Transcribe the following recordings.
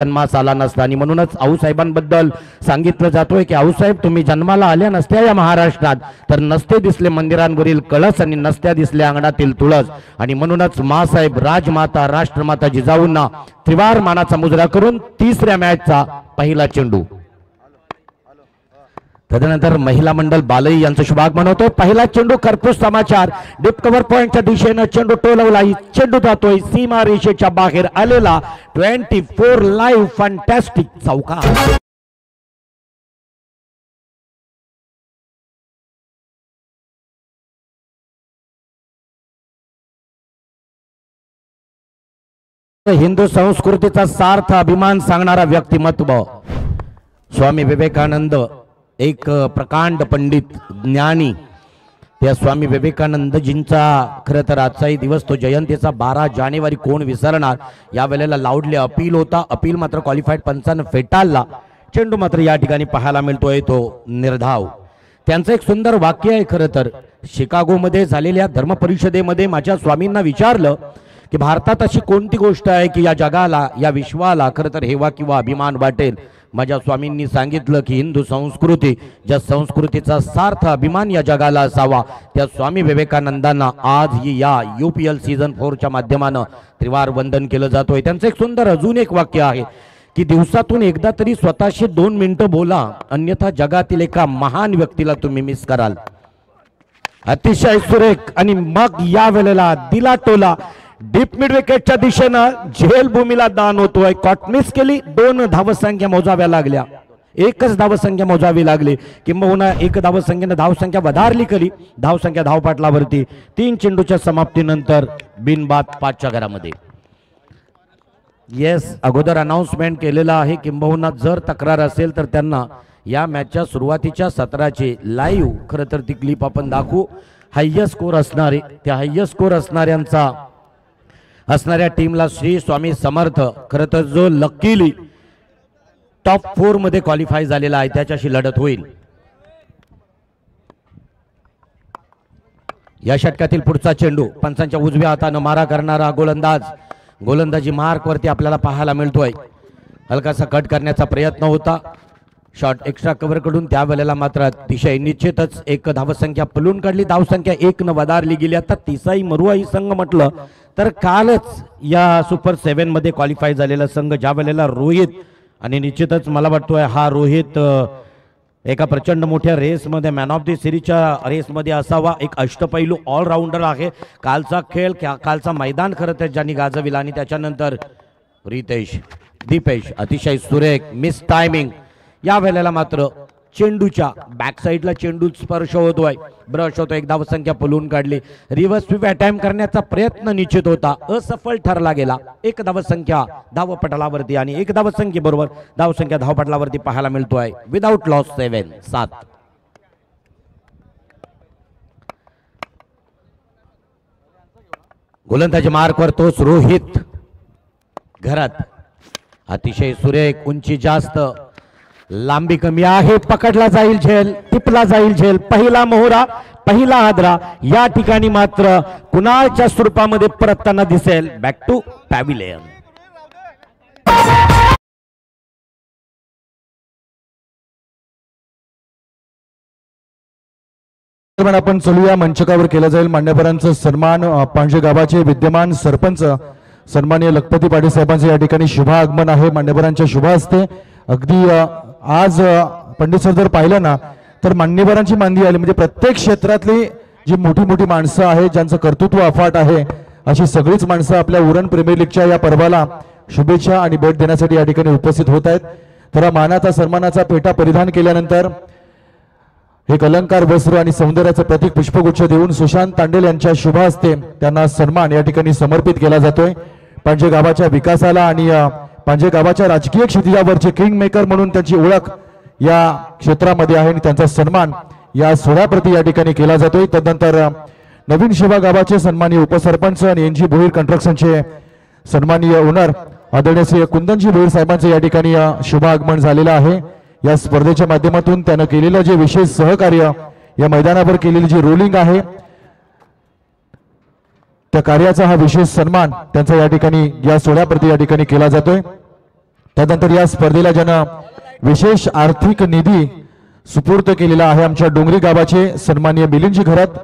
जन्मास आला नसता आणि म्हणूनच आऊसाहेबांबद्दल सांगितलं जातोय की आऊसाहेब तुम्ही जन्माला आल्या नसत्या या महाराष्ट्रात तर नसते दिसले मंदिरांवरील कळस आणि नसत्या दिसल्या अंगणातील तुळस आणि म्हणूनच मासाहेब राजमाता राष्ट्रमाता जिजाऊंना त्रिवार मानाचा मुजरा करून तिसऱ्या मॅचचा पहिला चेंडू तदनंतर महिला मंडळ बालई यांचं शुभागमन होतं। पहिला चेंडू कर्पूस समाचार डीप कव्हर पॉइंटच्या दिशेने चेंडू टोलवला चेंडू जातोय सीमा रेषेच्या बाहेर आलेला 24 लाईव्ह फॅन्टॅस्टिक चौका हिंदू संस्कृतीचा सार्थ अभिमान सांगणारा व्यक्तिमत्व स्वामी विवेकानंद एक प्रकांड पंडित ज्ञानी त्या स्वामी विवेकानंदजींचा खरं तर आजचाही दिवस तो जयंतीचा 12 जानेवारी कोण विसरणार। या वेळेला लाऊडली अपील होता, अपील मात्र क्वालिफाईड पंचांना फेटाळला। चेंडू मात्र या ठिकाणी पाहायला मिळतोय तो निर्धाव। त्यांचं एक सुंदर वाक्य आहे खरं तर शिकागोमध्ये झालेल्या धर्म परिषदेमध्ये माझ्या स्वामींना विचारलं की भारतात अशी कोणती गोष्ट आहे की या जगाला या विश्वाला खरं तर हेवा किंवा अभिमान वाटेल। माझ्या स्वामींनी सांगितलं की हिंदू संस्कृती ज्या संस्कृतीचा सार्थ अभिमान या जगाला असावा त्या स्वामी विवेकानंदांना आज या UPL सीझन 4 च्या माध्यमाने त्रिवार वंदन केलं जातोय। त्यांचं एक सुंदर अजून एक वाक्य आहे की दिवसातून एकदा तरी स्वतःशी 2 मिनिटं बोला अन्यथा जगातील एका महान व्यक्तीला तुम्ही मिस कराल। अतिशय सुरेख आणि मग या वेळेला दिला टोला डीप मिड विकेटच्या दिशेने झेल भूमीला दान होतोय। कॉटमिस केली 2 धावसंख्या मोजाव्या लागल्या, एकच धावसंख्या मोजावी लागली किंबहुना एक धावसंख्येने धावसंख्या वधारली करी धावसंख्या धावपाटलावरती 3 चेंडूच्या समाप्तीनंतर बिनबाद 5च्या घरामध्ये। येस अगोदर अनाउन्समेंट केलेला आहे किंबहुना जर तक्रार असेल तर त्यांना या मॅचच्या सुरुवातीच्या सत्राची लाईव्ह खरं तर ती क्लिप आपण दाखवू। हायेस्ट स्कोर असणारे त्या हायेस्ट स्कोर असणाऱ्या टीमला श्री स्वामी समर्थ खरं तर जो लकीली टॉप 4 मध्ये क्वालिफाय झालेला आहे त्याच्याशी लढत होईल। या षटकातील पुढचा चेंडू पंचांच्या उजव्या हाताने मारा करणारा गोलंदाजी मार्क वरती आपल्याला पाहायला मिळतोय। हलकासा कट करण्याचा प्रयत्न होता शॉट एक्स्ट्रा कव्हर कडून त्यावेळेला मात्र अतिशय निश्चितच एक धावसंख्या पलून काढली, धावसंख्या 1 न वधारली गेली। आता तिसाई मरुआई संघ म्हटलं तर कालच या सुपर 7 मध्ये क्वालिफाय झालेला संघ ज्या वेळेला रोहित आणि निश्चितच मला वाटतोय हा रोहित एका प्रचंड मोठ्या रेसमध्ये मॅन ऑफ द सिरीजच्या रेसमध्ये असावा। एक अष्टपैलू ऑलराऊंडर आहे। कालचा खेळ कालचा मैदान खरं तर ज्यांनी गाजविला आणि त्याच्यानंतर दीपेश अतिशय सुरेख मिस टायमिंग। या वेळेला मात्र चेंडूच्या बॅक साइडला चेंडू स्पर्श होतोय, ब्रश होतो, एक धावसंख्या पलून काढली। रिव्हर्स स्वीप अटॅम्प्ट करण्याचा प्रयत्न निश्चित होता, असफल ठरला गेला। एक धावसंख्या धावपटलावरती आणि एक धावसंख्ये बरोबर धावसंख्या धावपटलावरती पाहायला मिळतोय विदाउट लॉस 7 गोलंदाजी मार्कवर तोच रोहित घरात अतिशय सुरेख, उंची जास्त, लांबी कमी आहे, पकडला जाईल झेल, टिपला जाईल झेल, पहिला मोहरा पहिला हादरा या ठिकाणी मात्र कुणालच्या स्वरूपामध्ये परतताना दिसेल। Back to pavilion. आपण चलूया मंचकावर केला जाईल मान्यवरांचा सन्मान। पांजे गावाचे विद्यमान सरपंच सन्माननीय लखपती पाटील साहेबांचे या ठिकाणी शुभ आगमन आहे। मान्यवरांच्या शुभ हस्ते अगदी आज पंडित सर जर पाहिलं ना तर मान्यवरांची मांदी आली, म्हणजे प्रत्येक क्षेत्रातली जी मोठी मोठी माणसं आहेत ज्यांचं कर्तृत्व अफाट आहे अशी सगळीच माणसं आपल्या उरण प्रीमियर लीगच्या या पर्वाला शुभेच्छा आणि भेट देण्यासाठी या ठिकाणी उपस्थित होत आहेत। तर मानाचा सन्मानाचा पेटा परिधान केल्यानंतर एक अलंकार वस्त्र आणि सौंदर्याचं प्रतीक पुष्पगुच्छ देऊन सुशांत तांडेल यांच्या शुभ हस्ते त्यांना सन्मान या ठिकाणी समर्पित केला जातोय। पांजे गावाच्या विकासाला आणि पांजे गावाच्या राजकीय क्षितिजावरचे किंग मेकर म्हणून त्यांची ओळख या क्षेत्रामध्ये आहे आणि त्यांचा सन्मान या सोहळ्याप्रती या ठिकाणी केला जातोय। तदनंतर नवीन शेवा गावाचे सन्माननीय उपसरपंच आणि NG भोईर कंस्ट्रक्शनचे सन्माननीय ओनर आदरणीय श्री कुंदनजी भोईर साहेबांचे या ठिकाणी शुभ आगमन झालेलं आहे। या स्पर्धेच्या माध्यमातून त्यानं केलेलं जे विशेष सहकार्य, या मैदानावर केलेली जी रोलिंग आहे त्या कार्याचा हा विशेष सन्मान त्यांचा या ठिकाणी या सोहळ्याप्रती या ठिकाणी केला जातोय। त्यानंतर या स्पर्धेला ज्यानं विशेष आर्थिक निधी सुपूर्द केलेला आहे आमच्या डोंगरी गावाचे सन्माननीय मिलिंदजी घरात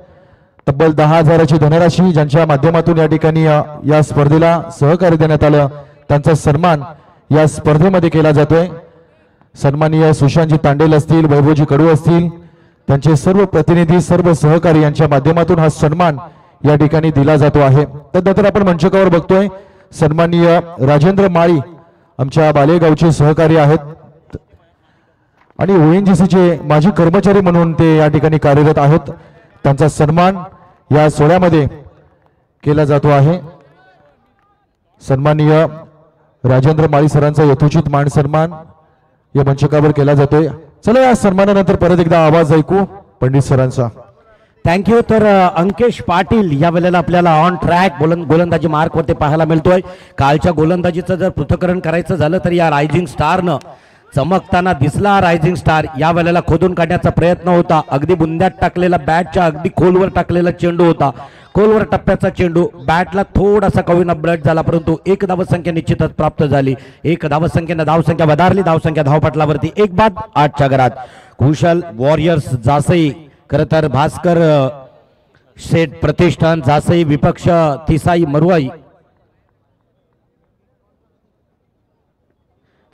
तब्बल 10,000ची धनराशी ज्यांच्या माध्यमातून या ठिकाणी या स्पर्धेला सहकार्य देण्यात आलं त्यांचा सन्मान या स्पर्धेमध्ये केला जातोय। सन्माननीय सुशांतजी तांडेल असतील, वैभवजी कडू असतील, त्यांचे सर्व प्रतिनिधी सर्व सहकारी यांच्या माध्यमातून हा सन्मान या ठिकाणी दिला जातो आहे। त्यानंतर आपण मंचकावर बघतोय सन्माननीय राजेंद्र माळी आमच्या बालेगावचे सहकारी आहेत आणि ओएनजीसीचे माजी कर्मचारी म्हणून ते या ठिकाणी कार्यरत आहेत। त्यांचा सन्मान या सोहळ्यामध्ये केला जातो आहे। सन्माननीय राजेंद्र माळी सरांचा यथोचित मान सन्मान या मंचकावर केला जातोय। चला या सन्मानानंतर परत एकदा आवाज ऐकू पंडित सरांचा। थँक्यू। तर अंकेश पाटील या वेळेला आपल्याला ऑन ट्रॅक गोलंदाजी मार्क वरती पाहायला मिळतोय। कालच्या गोलंदाजीचं जर पृथक्करण करायचं झालं तर या रायझिंग स्टारनं चमकताना दिसला। रायझिंग स्टार या वेळेला खोदून काढण्याचा प्रयत्न होता, अगदी बुंद्यात टाकलेला बॅटच्या अगदी खोलवर टाकलेला चेंडू होता, खोलवर टप्प्याचा चेंडू, बॅटला थोडासा कवीना ब्लड झाला परंतु एक धावसंख्या निश्चितच प्राप्त झाली। एक धावसंख्येने धावसंख्या वधारली, धावसंख्या धावपटलावरती 1 बाद 8च्या घरात। कुशल वॉरियर्स जासई, खरं तर भास्कर शेठ प्रतिष्ठान जासई विपक्ष तिसाई मरुआई,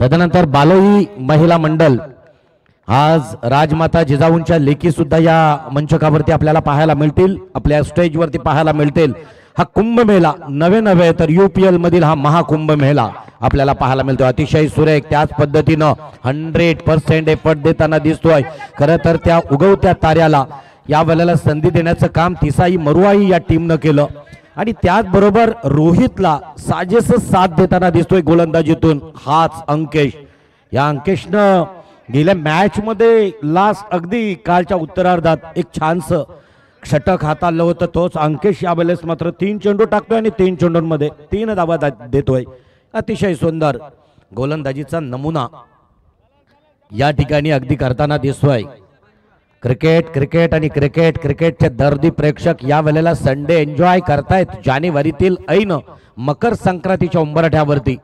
तदनंतर बालोई महिला मंडल। आज राजमाता जिजाऊंच्या लेखी सुद्धा या मंचकावरती आपल्याला पाहायला मिळतील, आपल्या स्टेजवरती पाहायला मिळतील। हा कुंभमेळा नवे तर UPL मधील हा महाकुंभमेळा आपल्याला पाहायला मिळतो। अतिशय सुरेख त्याच पद्धतीनं 100% एफर्ट देताना दिसतोय। खरं तर त्या उगवत्या ताऱ्याला या वेळेला संधी देण्याचं काम तिसाई मरुआई या टीमनं केलं आणि त्याचबरोबर रोहितला साजेस साथ देताना दिसतोय गोलंदाजीतून हाच अंकेश। या अंकेशनं गेल्या मॅच मध्ये लास्ट अगदी कालच्या उत्तरार्धात एक छानसं षटक हाताळलं होतं, तोच अंकेश या वेळेस मात्र 3 चेंडू टाकतोय आणि 3 चेंडूंमध्ये 3 धावा देतोय। अतिशय सुंदर गोलंदाजीचा नमुना या ठिकाणी अगदी करताना दिसतोय। क्रिकेटचे दर्दी प्रेक्षक या वेळेला संडे एन्जॉय करतायत जानेवारीतील ऐन मकर संक्रांतीच्या उंबरठ्यावरती,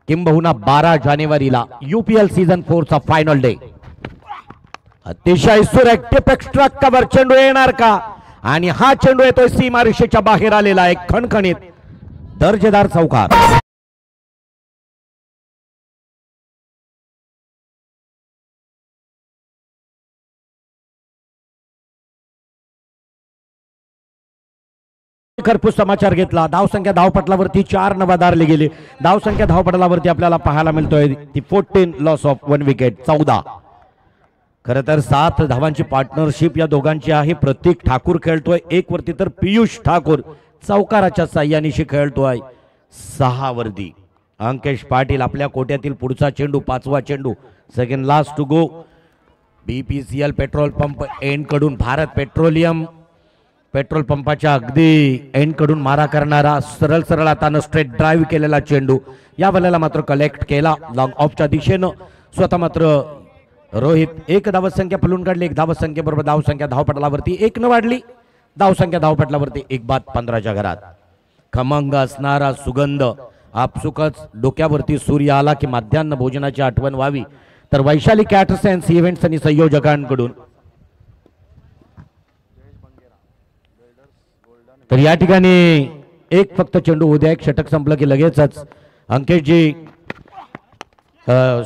किंबहुना 12 जानेवारीला UPL सीझन 4 चा फायनल डे। अतिशय सुरेख टिप एक्स्ट्रा कव्हर चेंडू येणार का आणि हा चेंडू येतोय सीमारेषेच्या बाहेर आलेला एक खणखणीत दर्जेदार चौकार। खरपूस समाचार घेतला। धावसंख्या धावपटलावरती 4 नवादारले गेले। धावसंख्या धावपटलावरती आपल्याला पाहायला मिळतोय ती 14 लॉस ऑफ 1 विकेट 14। खरं तर 7 धावांची पार्टनरशिप या दोघांची आहे। प्रतीक ठाकूर खेळतोय 1 वरती तर पियुष ठाकूर चौकाराच्या साह्यानिशी खेळतोय 6 वरती। अंकेश पाटील आपल्या कोट्यातील पुढचा चेंडू 5वा चेंडू, second last to go. BPCL petrol pump end कडून भारत पेट्रोलियम पेट्रोल पंपाच्या अगदी एंड कडून मारा करणारा सरळ हातानं स्ट्रेट ड्राईव्ह केलेला चेंडू या वेळेला मात्र कलेक्ट केला लॉंग ऑफच्या दिशेनं। स्वतः मात्र रोहित 1 धावसंख्या फुलून काढली। 1 धावसंख्येबरोबर धावसंख्या धावपटलावरती 1 न वाढली। धावसंख्या धावपटलावरती 1 बाद 15च्या घरात। खमंग असणारा सुगंध आपसुकच डोक्यावरती सूर्य आला की माध्यान्ह भोजनाची आठवण व्हावी, तर वैशाली कॅटर्स अँड इव्हेंट्स आणि संयोजकांकडून तर या ठिकाणी एक फक्त चेंडू उद्या एक षटक संपलं की लगेचच अंकेशजी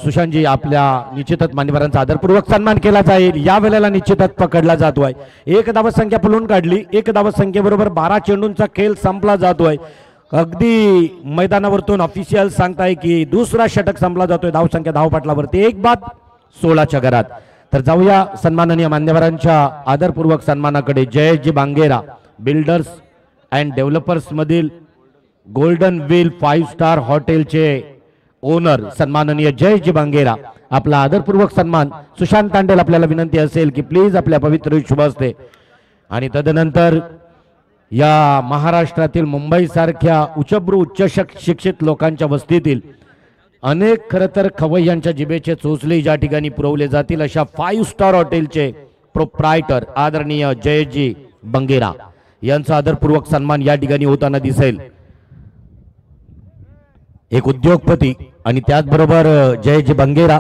सुशांतजी आपल्या निश्चितच मान्यवरांचा आदरपूर्वक सन्मान केला जाईल। या वेळेला निश्चितच पकडला जातोय। 1 धावसंख्या फुलून काढली। 1 धावसंख्येबरोबर 12 चेंडूंचा खेळ संपला जातोय। अगदी मैदानावरतून ऑफिशियल सांगताय की दुसरा षटक संपला जातोय। धावसंख्या धावपटलावरती 1 बाद 16च्या घरात। तर जाऊया सन्माननीय मान्यवरांच्या आदरपूर्वक सन्मानाकडे। जयजी बांगेरा बिल्डर्स अँड डेव्हलपर्स मधील गोल्डन व्हील 5 स्टार हॉटेलचे ओनर सन्माननीय जयजी बांगेरा आपला आदरपूर्वक सन्मान। सुशांत तांडेल आपल्याला विनंती असेल की प्लीज आपल्या पवित्र शुभ हस्ते आणि तदनंतर या महाराष्ट्रातील मुंबई सारख्या उच्चभ्रू उच्च शिक्षित लोकांच्या वस्तीतील अनेक खरं तर खवय्यांच्या जिभेचे चोचले ज्या ठिकाणी पुरवले जातील अशा 5 स्टार हॉटेलचे प्रोप्रायटर आदरणीय जयजी बांगेरा यांचा आदरपूर्वक सन्मान या ठिकाणी होताना दिसेल। एक उद्योगपती आणि त्याचबरोबर जयजी बंगेरा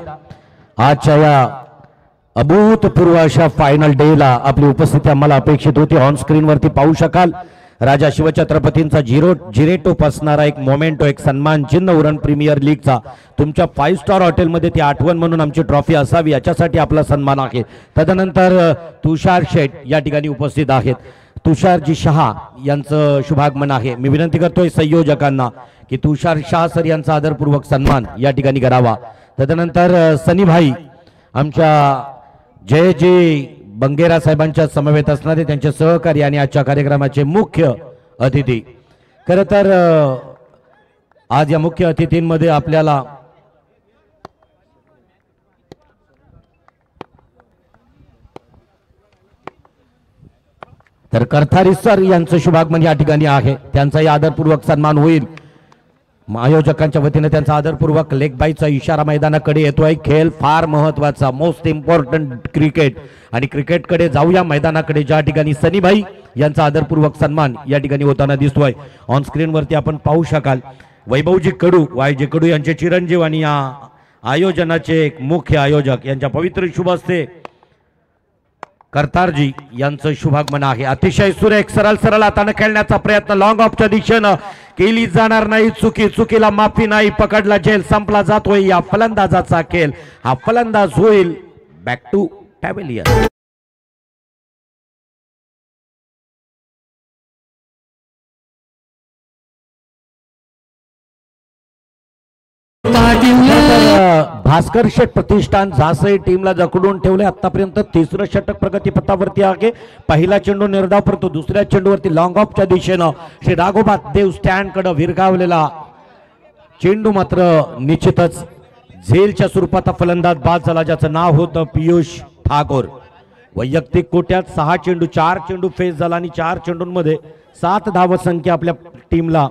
आजच्या या अभूतपूर्व अशा फायनल डेला आपली उपस्थिती आम्हाला अपेक्षित होती. ऑन स्क्रीन वरती पाहू शकाल राजा शिवछत्रपतींचा जिरेटोप असणारा एक मोमेंटो, एक सन्मान चिन्ह उरण प्रीमियर लीगचा तुमच्या 5 स्टार हॉटेलमध्ये ती आठवण म्हणून आमची ट्रॉफी असावी याच्यासाठी आपला सन्मान आहे. तदनंतर तुषार शेठ या ठिकाणी उपस्थित आहेत. तुषारजी शहा यांचं शुभागमन आहे. मी विनंती करतोय संयोजकांना की तुषार शहा सर यांचा आदरपूर्वक सन्मान या ठिकाणी करावा. तदनंतर सनीभाई आमच्या जयजी बंगेरा साहेबांच्या समवेत असणारे त्यांचे सहकारी आणि आजच्या कार्यक्रमाचे मुख्य अतिथी. खरं तर आज या मुख्य अतिथींमध्ये आपल्याला तर करथारी सर यांचं शुभागमन या ठिकाणी आहे. त्यांचाही आदरपूर्वक सन्मान होईल. आयोजकांच्या वतीने त्यांचा आदरपूर्वक लेग बायचा इशारा मैदानाकडे येतोय. खेळ फार महत्वाचा, मोस्ट इम्पॉर्टंट क्रिकेट, आणि क्रिकेटकडे जाऊया मैदानाकडे ज्या ठिकाणी सनीभाई यांचा आदरपूर्वक सन्मान या ठिकाणी होताना दिसतोय. ऑन स्क्रीन वरती आपण पाहू शकाल वैभवजी कडू, वायजी कडू यांचे चिरंजीव आणि या आयोजनाचे एक मुख्य आयोजक यांच्या पवित्र शुभ हस्ते करतारजी यांचं शुभागमन आहे. अतिशय सुरेख सरळ सरळ हाताने खेळण्याचा प्रयत्न लॉंग ऑफच्या दिशेनं केली जाणार नाही. चुकीला माफी नाही. पकडला जेल, संपला जातोय या फलंदाजाचा खेळ. हा फलंदाज होईल बॅक टू पॅव्हेलियन. भास्कर शेठ प्रतिष्ठान झासई टीमला जखडून ठेवले. आतापर्यंत तिसरं षटक प्रगतीपथावरती आहे. पहिला चेंडू निर्धाव, परंतु दुसऱ्या चेंडूवरती लॉंग ऑफच्या दिशेनं श्री राघोबा देव स्टँड कडे विरघावलेला चेंडू मात्र निश्चितच झेलच्या स्वरूपात फलंदाज बाद झाला, ज्याचं नाव होतं पियुष ठाकूर. वैयक्तिक कोट्यात 6 चेंडू 4 चेंडू फेस झाला आणि 4 चेंडूंमध्ये 7 धावसंख्या आपल्या टीमला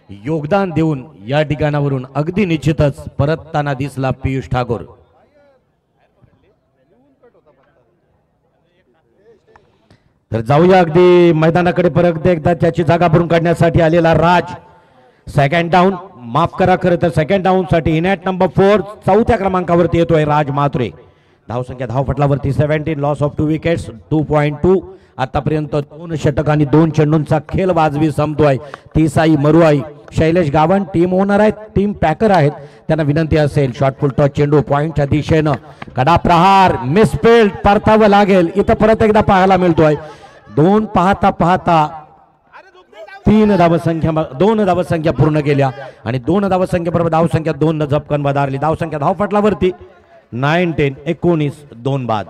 योगदान देऊन या ठिकाणावरून अगदी निश्चितच परतताना दिसला पियुष ठाकूर. तर जाऊया अगदी मैदानाकडे परत एकदा त्याची जागा भरून काढण्यासाठी आलेला राज. सेकंड डाऊन, माफ करा, खरं तर सेकंड डाऊन साठी इनॅट नंबर 4 चौथ्या क्रमांकावरती येतोय राज मात्रे. धावसंख्या धावपटलावरती 17, लॉस ऑफ 2 विकेट्स 2.2. आतापर्यंत 2 षटक आणि 2 चेंडूंचा खेळ वाजवी संपतोय. तिसाई मरुआई शैलेश गावण टीम ओनर आहेत, टीम पॅकर आहेत, त्यांना विनंती असेल शॉर्ट फुल टॉस चेंडू पॉइंटच्या दिशेनं कडा प्रहार मिसफिल्ड परतावं लागेल. इथं परत एकदा पाहायला मिळतोय 2 पाहता पाहता 2 धावसंख्या पूर्ण केल्या आणि 2 धावसंख्येबरोबर धावसंख्या 2 झपकन वधारली. धावसंख्या धावपटलावरती 9, 10, 19, 2 बाद.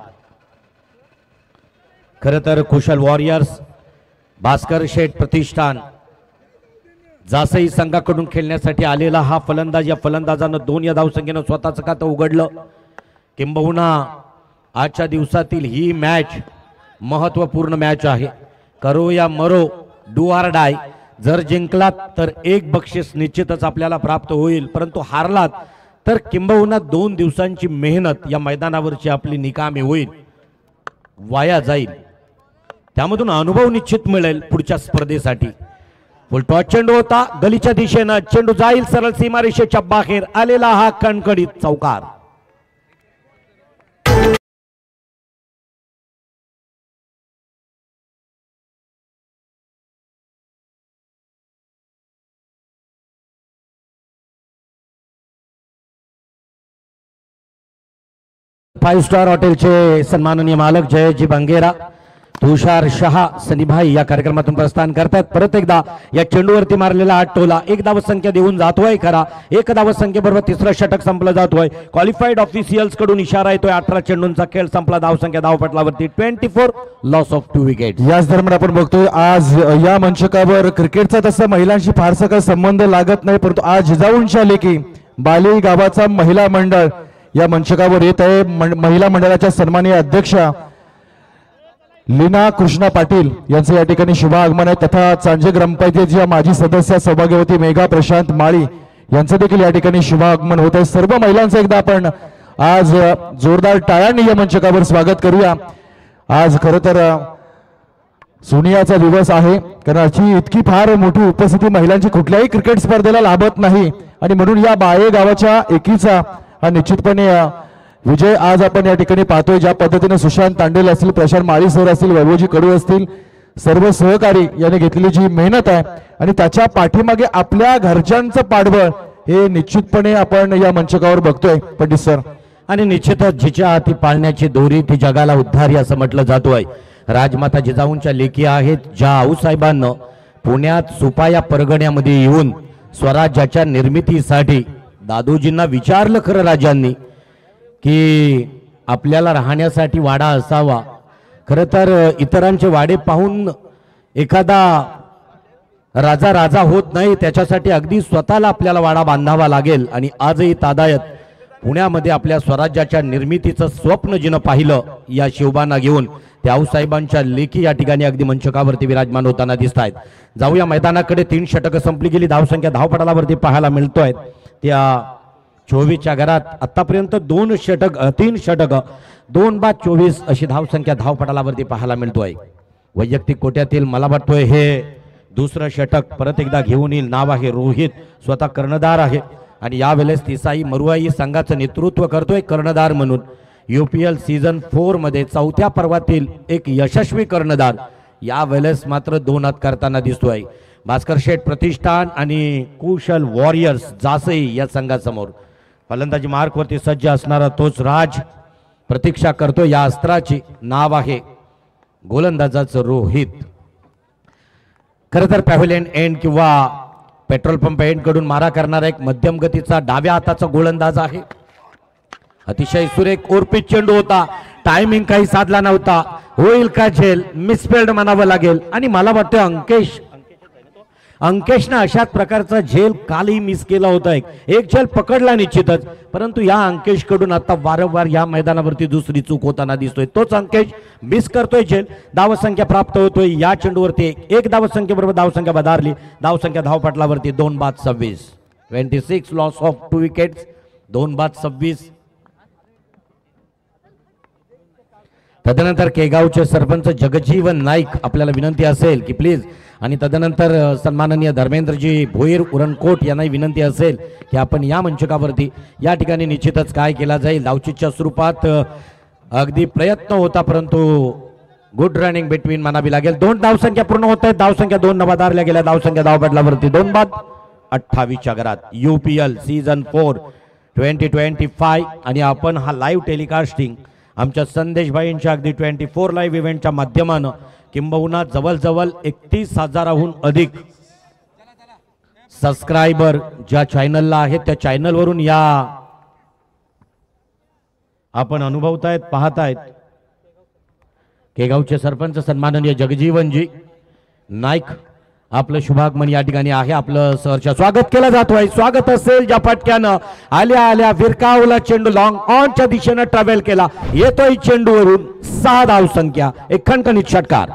खरं तर कुशल वॉरियर्स भास्कर शेठ प्रतिष्ठान जासई संघाकडून खेळण्यासाठी आलेला हा फलंदाज, या फलंदाजानं 2 या धावसंख्येनं स्वतःचं खातं उघडलं. किंबहुना आजच्या दिवसातील ही मॅच महत्वपूर्ण मॅच आहे. करो या मरो, डू ऑर डाय. जर जिंकलात तर एक बक्षीस निश्चितच आपल्याला प्राप्त होईल, परंतु हारलात तर किंबहुना 2 दिवसांची मेहनत या मैदानावरची आपली निकामी होईल, वाया जाईल. त्यामधून अनुभव निश्चित मिळेल पुढच्या स्पर्धेसाठी. फुल टॉस चेंडू होता गलीच्या दिशेनं, चेंडू जाईल सरळ सीमारेषेच्या बाहेर. आलेला हा कणकडीत चौकार. फाइव स्टार हॉटेलचे सन्माननीय मालक जयजी बंगेरा, तुषार शहा, सनीभाई या कार्यक्रमातून प्रस्थान करतात. परत एकदा या चेंडूवरती मारलेला हा टोला 1 धावसंख्या देऊन जातोय. खरा 1 धावसंख्येबरोबर तिसरं षटक संपलं जातोय. क्वालिफाईड ऑफिशियल्स कडून इशारा येतोय 18 चेंडूंचा खेळ संपला. धावसंख्या धावपटलावरती 24, लॉस ऑफ 2 विकेट. याच दरम्यान आपण बघतोय आज या मंचकावर क्रिकेटचा तसा महिलांशी फारसा काही संबंध लागत नाही, परंतु आज जिजाऊंच्या लेकी बाली गावाचा महिला मंडळ या मंचकावर येत आहे. महिला मंडळाच्या सन्माननीय अध्यक्षा लीना कृष्णा पाटील यांचे या ठिकाणी शुभ आगमन आहे. तथा चांजे ग्रामपंचायतीच्या माजी सदस्य सौभाग्यवती मेघा प्रशांत माळी यांचं देखील या ठिकाणी शुभ आगमन होत आहे. सर्व महिलांचं एकदा आपण आज जोरदार टाळ्यांनी या मंचकावर स्वागत करूया. आज खरं तर सोनियाचा दिवस आहे, कारण अशी इतकी फार मोठी उपस्थिती महिलांची कुठल्याही क्रिकेट स्पर्धेला लाभत नाही. आणि म्हणून या बाळे गावाच्या एकीचा हा निश्चितपणे विजय आज आपण या ठिकाणी पाहतोय। ज्या पद्धतीने सुशांत तांडेल असतील, प्रशांत माळी सर असतील, वैभवजी कडू असतील, सर्व सहकारी यांनी घेतलेली जी मेहनत आहे आणि त्याच्या पाठीमागे आपल्या घरच्यांचं पाठबळ हे निश्चितपणे आपण या मंचकावर बघतोय पंडित सर। आणि निश्चितच जिच्या हाती पाळण्याची दोरी ती जगाला उद्धारी असं म्हटलं जातोय। राजमाता जिजाऊंच्या लेखी आहेत, ज्या आऊसाहेबांना पुण्यात सुपाया परगण्यामध्ये येऊन स्वराज्याच्या निर्मितीसाठी दादोजींना विचारलं खरं राजांनी की आपल्याला राहण्यासाठी वाडा असावा। खरं तर इतरांचे वाडे पाहून एखादा राजा राजा होत नाही, त्याच्यासाठी अगदी स्वतःला आपल्याला वाडा बांधावा लागेल। आणि आजही तादायत पुण्यामध्ये आपल्या स्वराज्याच्या निर्मितीचं स्वप्न जिनं पाहिलं या शिवबांना घेऊन त्या आऊसाहेबांच्या लेखी या ठिकाणी अगदी मंचकावरती विराजमान होताना दिसत आहेत। जाऊया मैदानाकडे। 3 षटकं संपली गेली, धावसंख्या धावपटालावरती पाहायला मिळतोय त्या 24च्या घरात आतापर्यंत 3 षटक 2/24 अशी धावसंख्या धावपटालावरती पाहायला मिळतोय। वैयक्तिक कोट्यातील मला वाटतोय हे दुसरं षटक परत एकदा घेऊन येईल। नाव आहे रोहित, स्वतः कर्णधार आहे आणि यावेळेस तिसाई मरुआई संघाचं नेतृत्व करतोय कर्णधार म्हणून। UPL सीझन 4 मध्ये 4थ्या पर्वातील एक यशस्वी कर्णधार यावेळेस मात्र 2 हात करताना दिसतोय। भास्कर शेठ प्रतिष्ठान आणि कुशल वॉरियर्स जासई या संघासमोर फलंदाजी मार्कवरती सज्ज असणारा तोच राज प्रतीक्षा करतो या अस्त्राची। नाव आहे गोलंदाजाचं रोहित। खरं तर पॅव्हिलियन एंड किंवा पेट्रोल पंप एंड कडून मारा करणारा एक मध्यम गतीचा डाव्या हाताचा गोलंदाज आहे। अतिशय सुरेख ओरपीच चेंडू होता, टायमिंग काही साधला नव्हता, होईल का झेल, मिसफिल्ड म्हणावं लागेल। आणि मला वाटतं अंकेशनं अशाच प्रकारचा झेल कालही मिस केला होता। एक झेल पकडला निश्चितच, परंतु या अंकेश कडून आता वारंवार या मैदानावरती दुसरी चूक होताना दिसतोय। तोच अंकेश मिस करतोय झेल, धावसंख्या प्राप्त होतोय या चेंडूवरती। एक धावसंख्येबरोबर धावसंख्या बदारली, धावसंख्या धावपटलावरती 2/26, 26 लॉस ऑफ 2 विकेट्स, 2/26। तदनंतर केगावचे सरपंच जगजीवन नाईक आपल्याला विनंती असेल की प्लीज, आणि तदनंतर सन्माननीय धर्मेंद्रजी भोईर उरणकोट यांनाही विनंती असेल की आपण या मंचकावरती या ठिकाणी निश्चितच काय केला जाईल। धावचीच्या स्वरूपात अगदी प्रयत्न होता, परंतु गुड रनिंग बिटवीन म्हणावी लागेल। 2 धावसंख्या पूर्ण होत आहेत, धावसंख्या 2 नवादारल्या गेल्या, धावसंख्या धावपटलावरती 2/28च्या घरात। UPL सीझन 4 2025 आणि आपण हा लाईव्ह टेलिकास्टिंग आमच्या संदेशभाईंच्या अगदी 24 लाईव्ह इव्हेंटच्या माध्यमानं किंबहुना जवळजवळ 31,000हून अधिक सबस्क्रायबर ज्या चॅनलला आहेत त्या चॅनलवरून या आपण अनुभवतायत पाहतायत। केगावचे सरपंच सन्माननीय जगजीवनजी नाईक आपलं शुभागमन या ठिकाणी आहे। आपलं सहर्ष स्वागत केलं जातोय। स्वागत असेल ज्या फटक्यानं आल्या आल्या विरकावला चेंडू लॉंग ऑनच्या दिशेनं ट्रॅव्हल केला, येतोय चेंडूवरून 6 धावसंख्या, एक खणखणीत षटकार।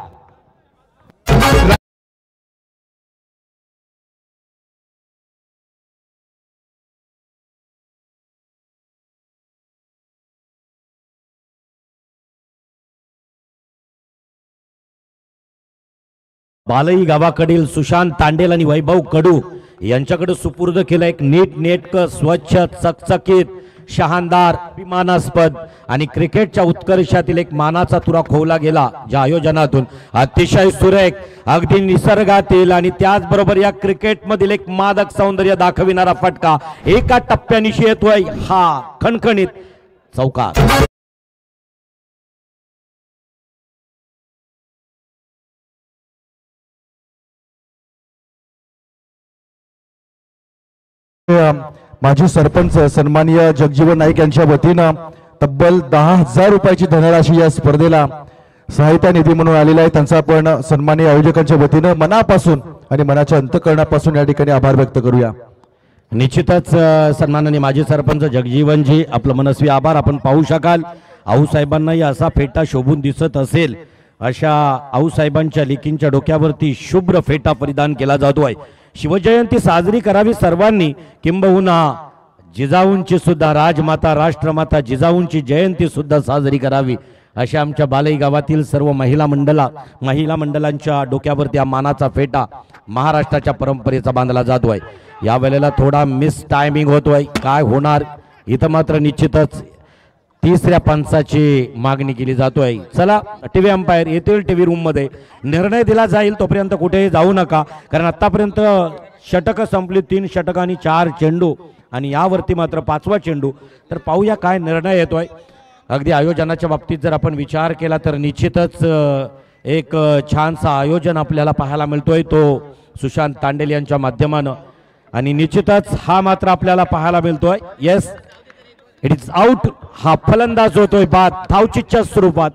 बालई गावाकडील सुशांत तांडेल आणि वैभव कडू यांच्याकडे सुपूर्द केलं एक नीटनेटकं स्वच्छ चकचकीत शहानदार अभिमानास्पद आणि क्रिकेटच्या उत्कर्षातील एक मानाचा तुरा खोवला गेला ज्या आयोजनातून। अतिशय सुरेख अगदी निसर्गातील आणि त्याचबरोबर या क्रिकेट मधील एक मादक सौंदर्य दाखविणारा फटका एका टप्प्यानिशी येतोय हा खणखणीत चौकार। माजी सरपंच सन्माननीय जगजीवन नाईक यांच्या वतीनं तब्बल 10,000 रुपयाची धनराशी या स्पर्धेला सहायता निधी म्हणून आलेला आहे। त्यांचा आपण सन्माननीय आयोजकांच्या वतीनं मनापासून आणि मनाच्या अंतःकरणापासून या ठिकाणी आभार व्यक्त करूया। निश्चितच सन्माननीय माजी सरपंच जगजीवनजी आपलं मनस्वी आभार। आपण पाहू शकाल आऊसाहेबांनाही असा फेटा शोभून दिसत असेल अशा आऊसाहेबांच्या लेकींच्या डोक्यावरती शुभ्र फेटा परिधान केला जातोय। शिवजयंती साजरी करावी सर्वांनी, किंबहुना जिजाऊंची सुद्धा राजमाता राष्ट्रमाता जिजाऊंची जयंती सुद्धा साजरी करावी अशा आमच्या बालई गावातील सर्व महिला मंडळांच्या डोक्यावरती हा मानाचा फेटा महाराष्ट्राच्या परंपरेचा बांधला जातोय। या वेळेला थोडा मिस टायमिंग होतोय, काय होणार इथं मात्र निश्चितच तिसऱ्या पंचाची मागणी केली जातोय. चला टीव्ही अंपायर येथील टीव्ही रूम मध्ये निर्णय दिला जाईल, तोपर्यंत कुठेही जाऊ नका, कारण आतापर्यंत षटकं संपली, 3 षटक आणि 4 चेंडू, आणि यावरती मात्र 5वा चेंडू. तर पाहूया काय निर्णय येतोय. अगदी आयोजनाच्या बाबतीत जर आपण विचार केला तर निश्चितच एक छानसा आयोजन आपल्याला पाहायला मिळतोय, तो सुशांत तांडेल यांच्या माध्यमानं, आणि निश्चितच हा मात्र आपल्याला पाहायला मिळतोय. Yes, it is out. हा फलंदाज होतोय बाद धावचीच्या स्वरूपात.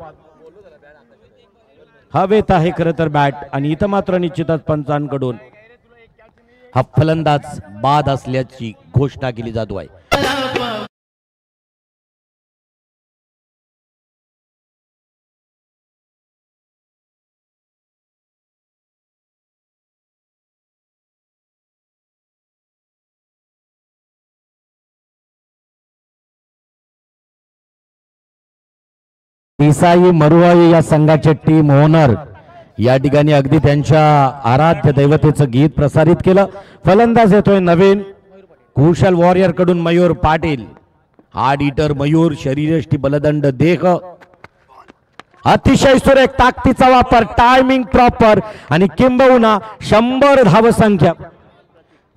हवेत आहे खरं तर बॅट, आणि इथं मात्र निश्चितच पंचांकडून हा फलंदाज बाद असल्याची घोषणा केली जातो आहे. देसाई मरुवाई या संघाचे टीम ओनर या ठिकाणी अगदी त्यांच्या आराध्य दैवतेचं गीत प्रसारित केलं. फलंदाज येतोय नवीन कुशल वॉरियर कडून मयूर पाटील. हार्ड हिटर मयूर, शरीरयष्टी बलदंड देह, अतिशय सुरेख ताकदीचा वापर, टायमिंग प्रॉपर, आणि किंबहुना 100 धावसंख्या.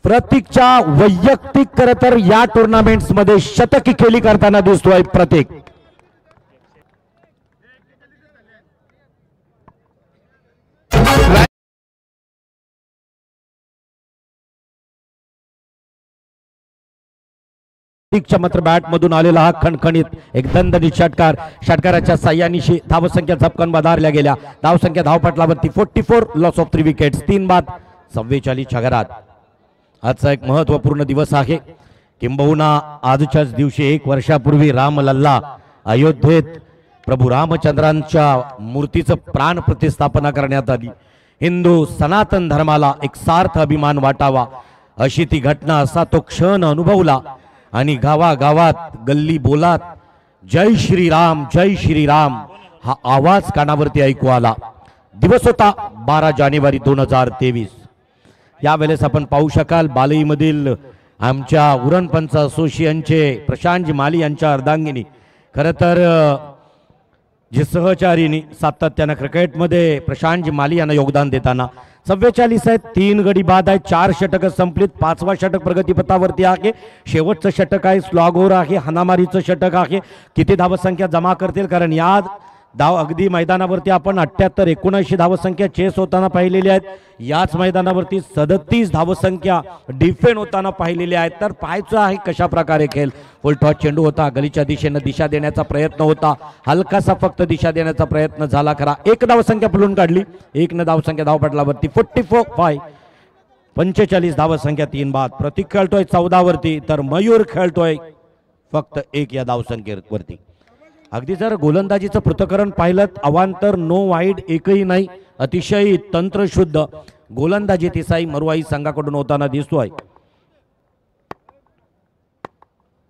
प्रतीकच्या वैयक्तिक खरं तर या टुर्नामेंट्स मध्ये शतकी खेळी करताना दिसतोय प्रतीक. मात्र बॅट मधून आलेला हा खणखणीत एक दणदणीत षटकार, षटकाराच्या साह्यानिशी धावसंख्या झपकन वधारल्या गेल्या. धावसंख्या धावपटलावरती 44, लॉस ऑफ 3 विकेट्स, 3 बाद 44 छगरात. आजचा एक महत्वपूर्ण दिवस आहे, किंबहुना आजच्याच दिवशी 1 वर्षापूर्वी रामलल्ला अयोध्येत प्रभू रामचंद्रांच्या मूर्तीचं प्राण प्रतिस्थापना करण्यात आली. हिंदू सनातन धर्माला एक सार्थ अभिमान वाटावा अशी ती घटना, असा तो क्षण अनुभवला, आणि गावागावात गल्ली बोलात जय श्रीराम हा आवाज कानावरती ऐकू आला. दिवस होता 12 जानेवारी 2023. यावेळेस आपण पाहू शकाल बालईमधील आमच्या उरणपंच असोसिएशनचे प्रशांतजी माली यांच्या अर्धांगिनी, खरं तर जे सहचारीनी सातत्यानं क्रिकेटमध्ये प्रशांतजी माली यांना योगदान देताना 44 आहेत, 3 गडी बाद आहेत, 4 षटक संपलीत, 5वा षटक प्रगतीपथावरती आहे, शेवटचं षटक आहे, स्लॉगोर आहे, हाणामारीचं षटक आहे. किती धावसंख्या जमा करतील, कारण या अगदी मैदानावरती आपण 78-79 धावसंख्या चेस होताना पाहिलेली आहेत, याच मैदानावरती 37 धावसंख्या डिफेंड होताना पाहिलेली आहेत. तर पाहायचं आहे कशा प्रकारे खेळ. फुल टॉस चेंडू होता, गलीच्या दिशेनं दिशा देण्याचा प्रयत्न होता, हलकासा फक्त दिशा देण्याचा प्रयत्न झाला खरा. 1 धावसंख्या पळून काढली, 1 धावसंख्या धावपटलावरती 45 धावसंख्या, 3 बाद. प्रतीक खेळतोय 14 वरती, तर मयूर खेळतोय फक्त 1 या धावसंख्येवरती. अगदी जर गोलंदाजीचं पृथक्करण पाहिलं, अवांतर नो वाईड एकही नाही, अतिशय तंत्रशुद्ध गोलंदाजी देसाई मरुवाई संघाकडून होताना दिसतोय.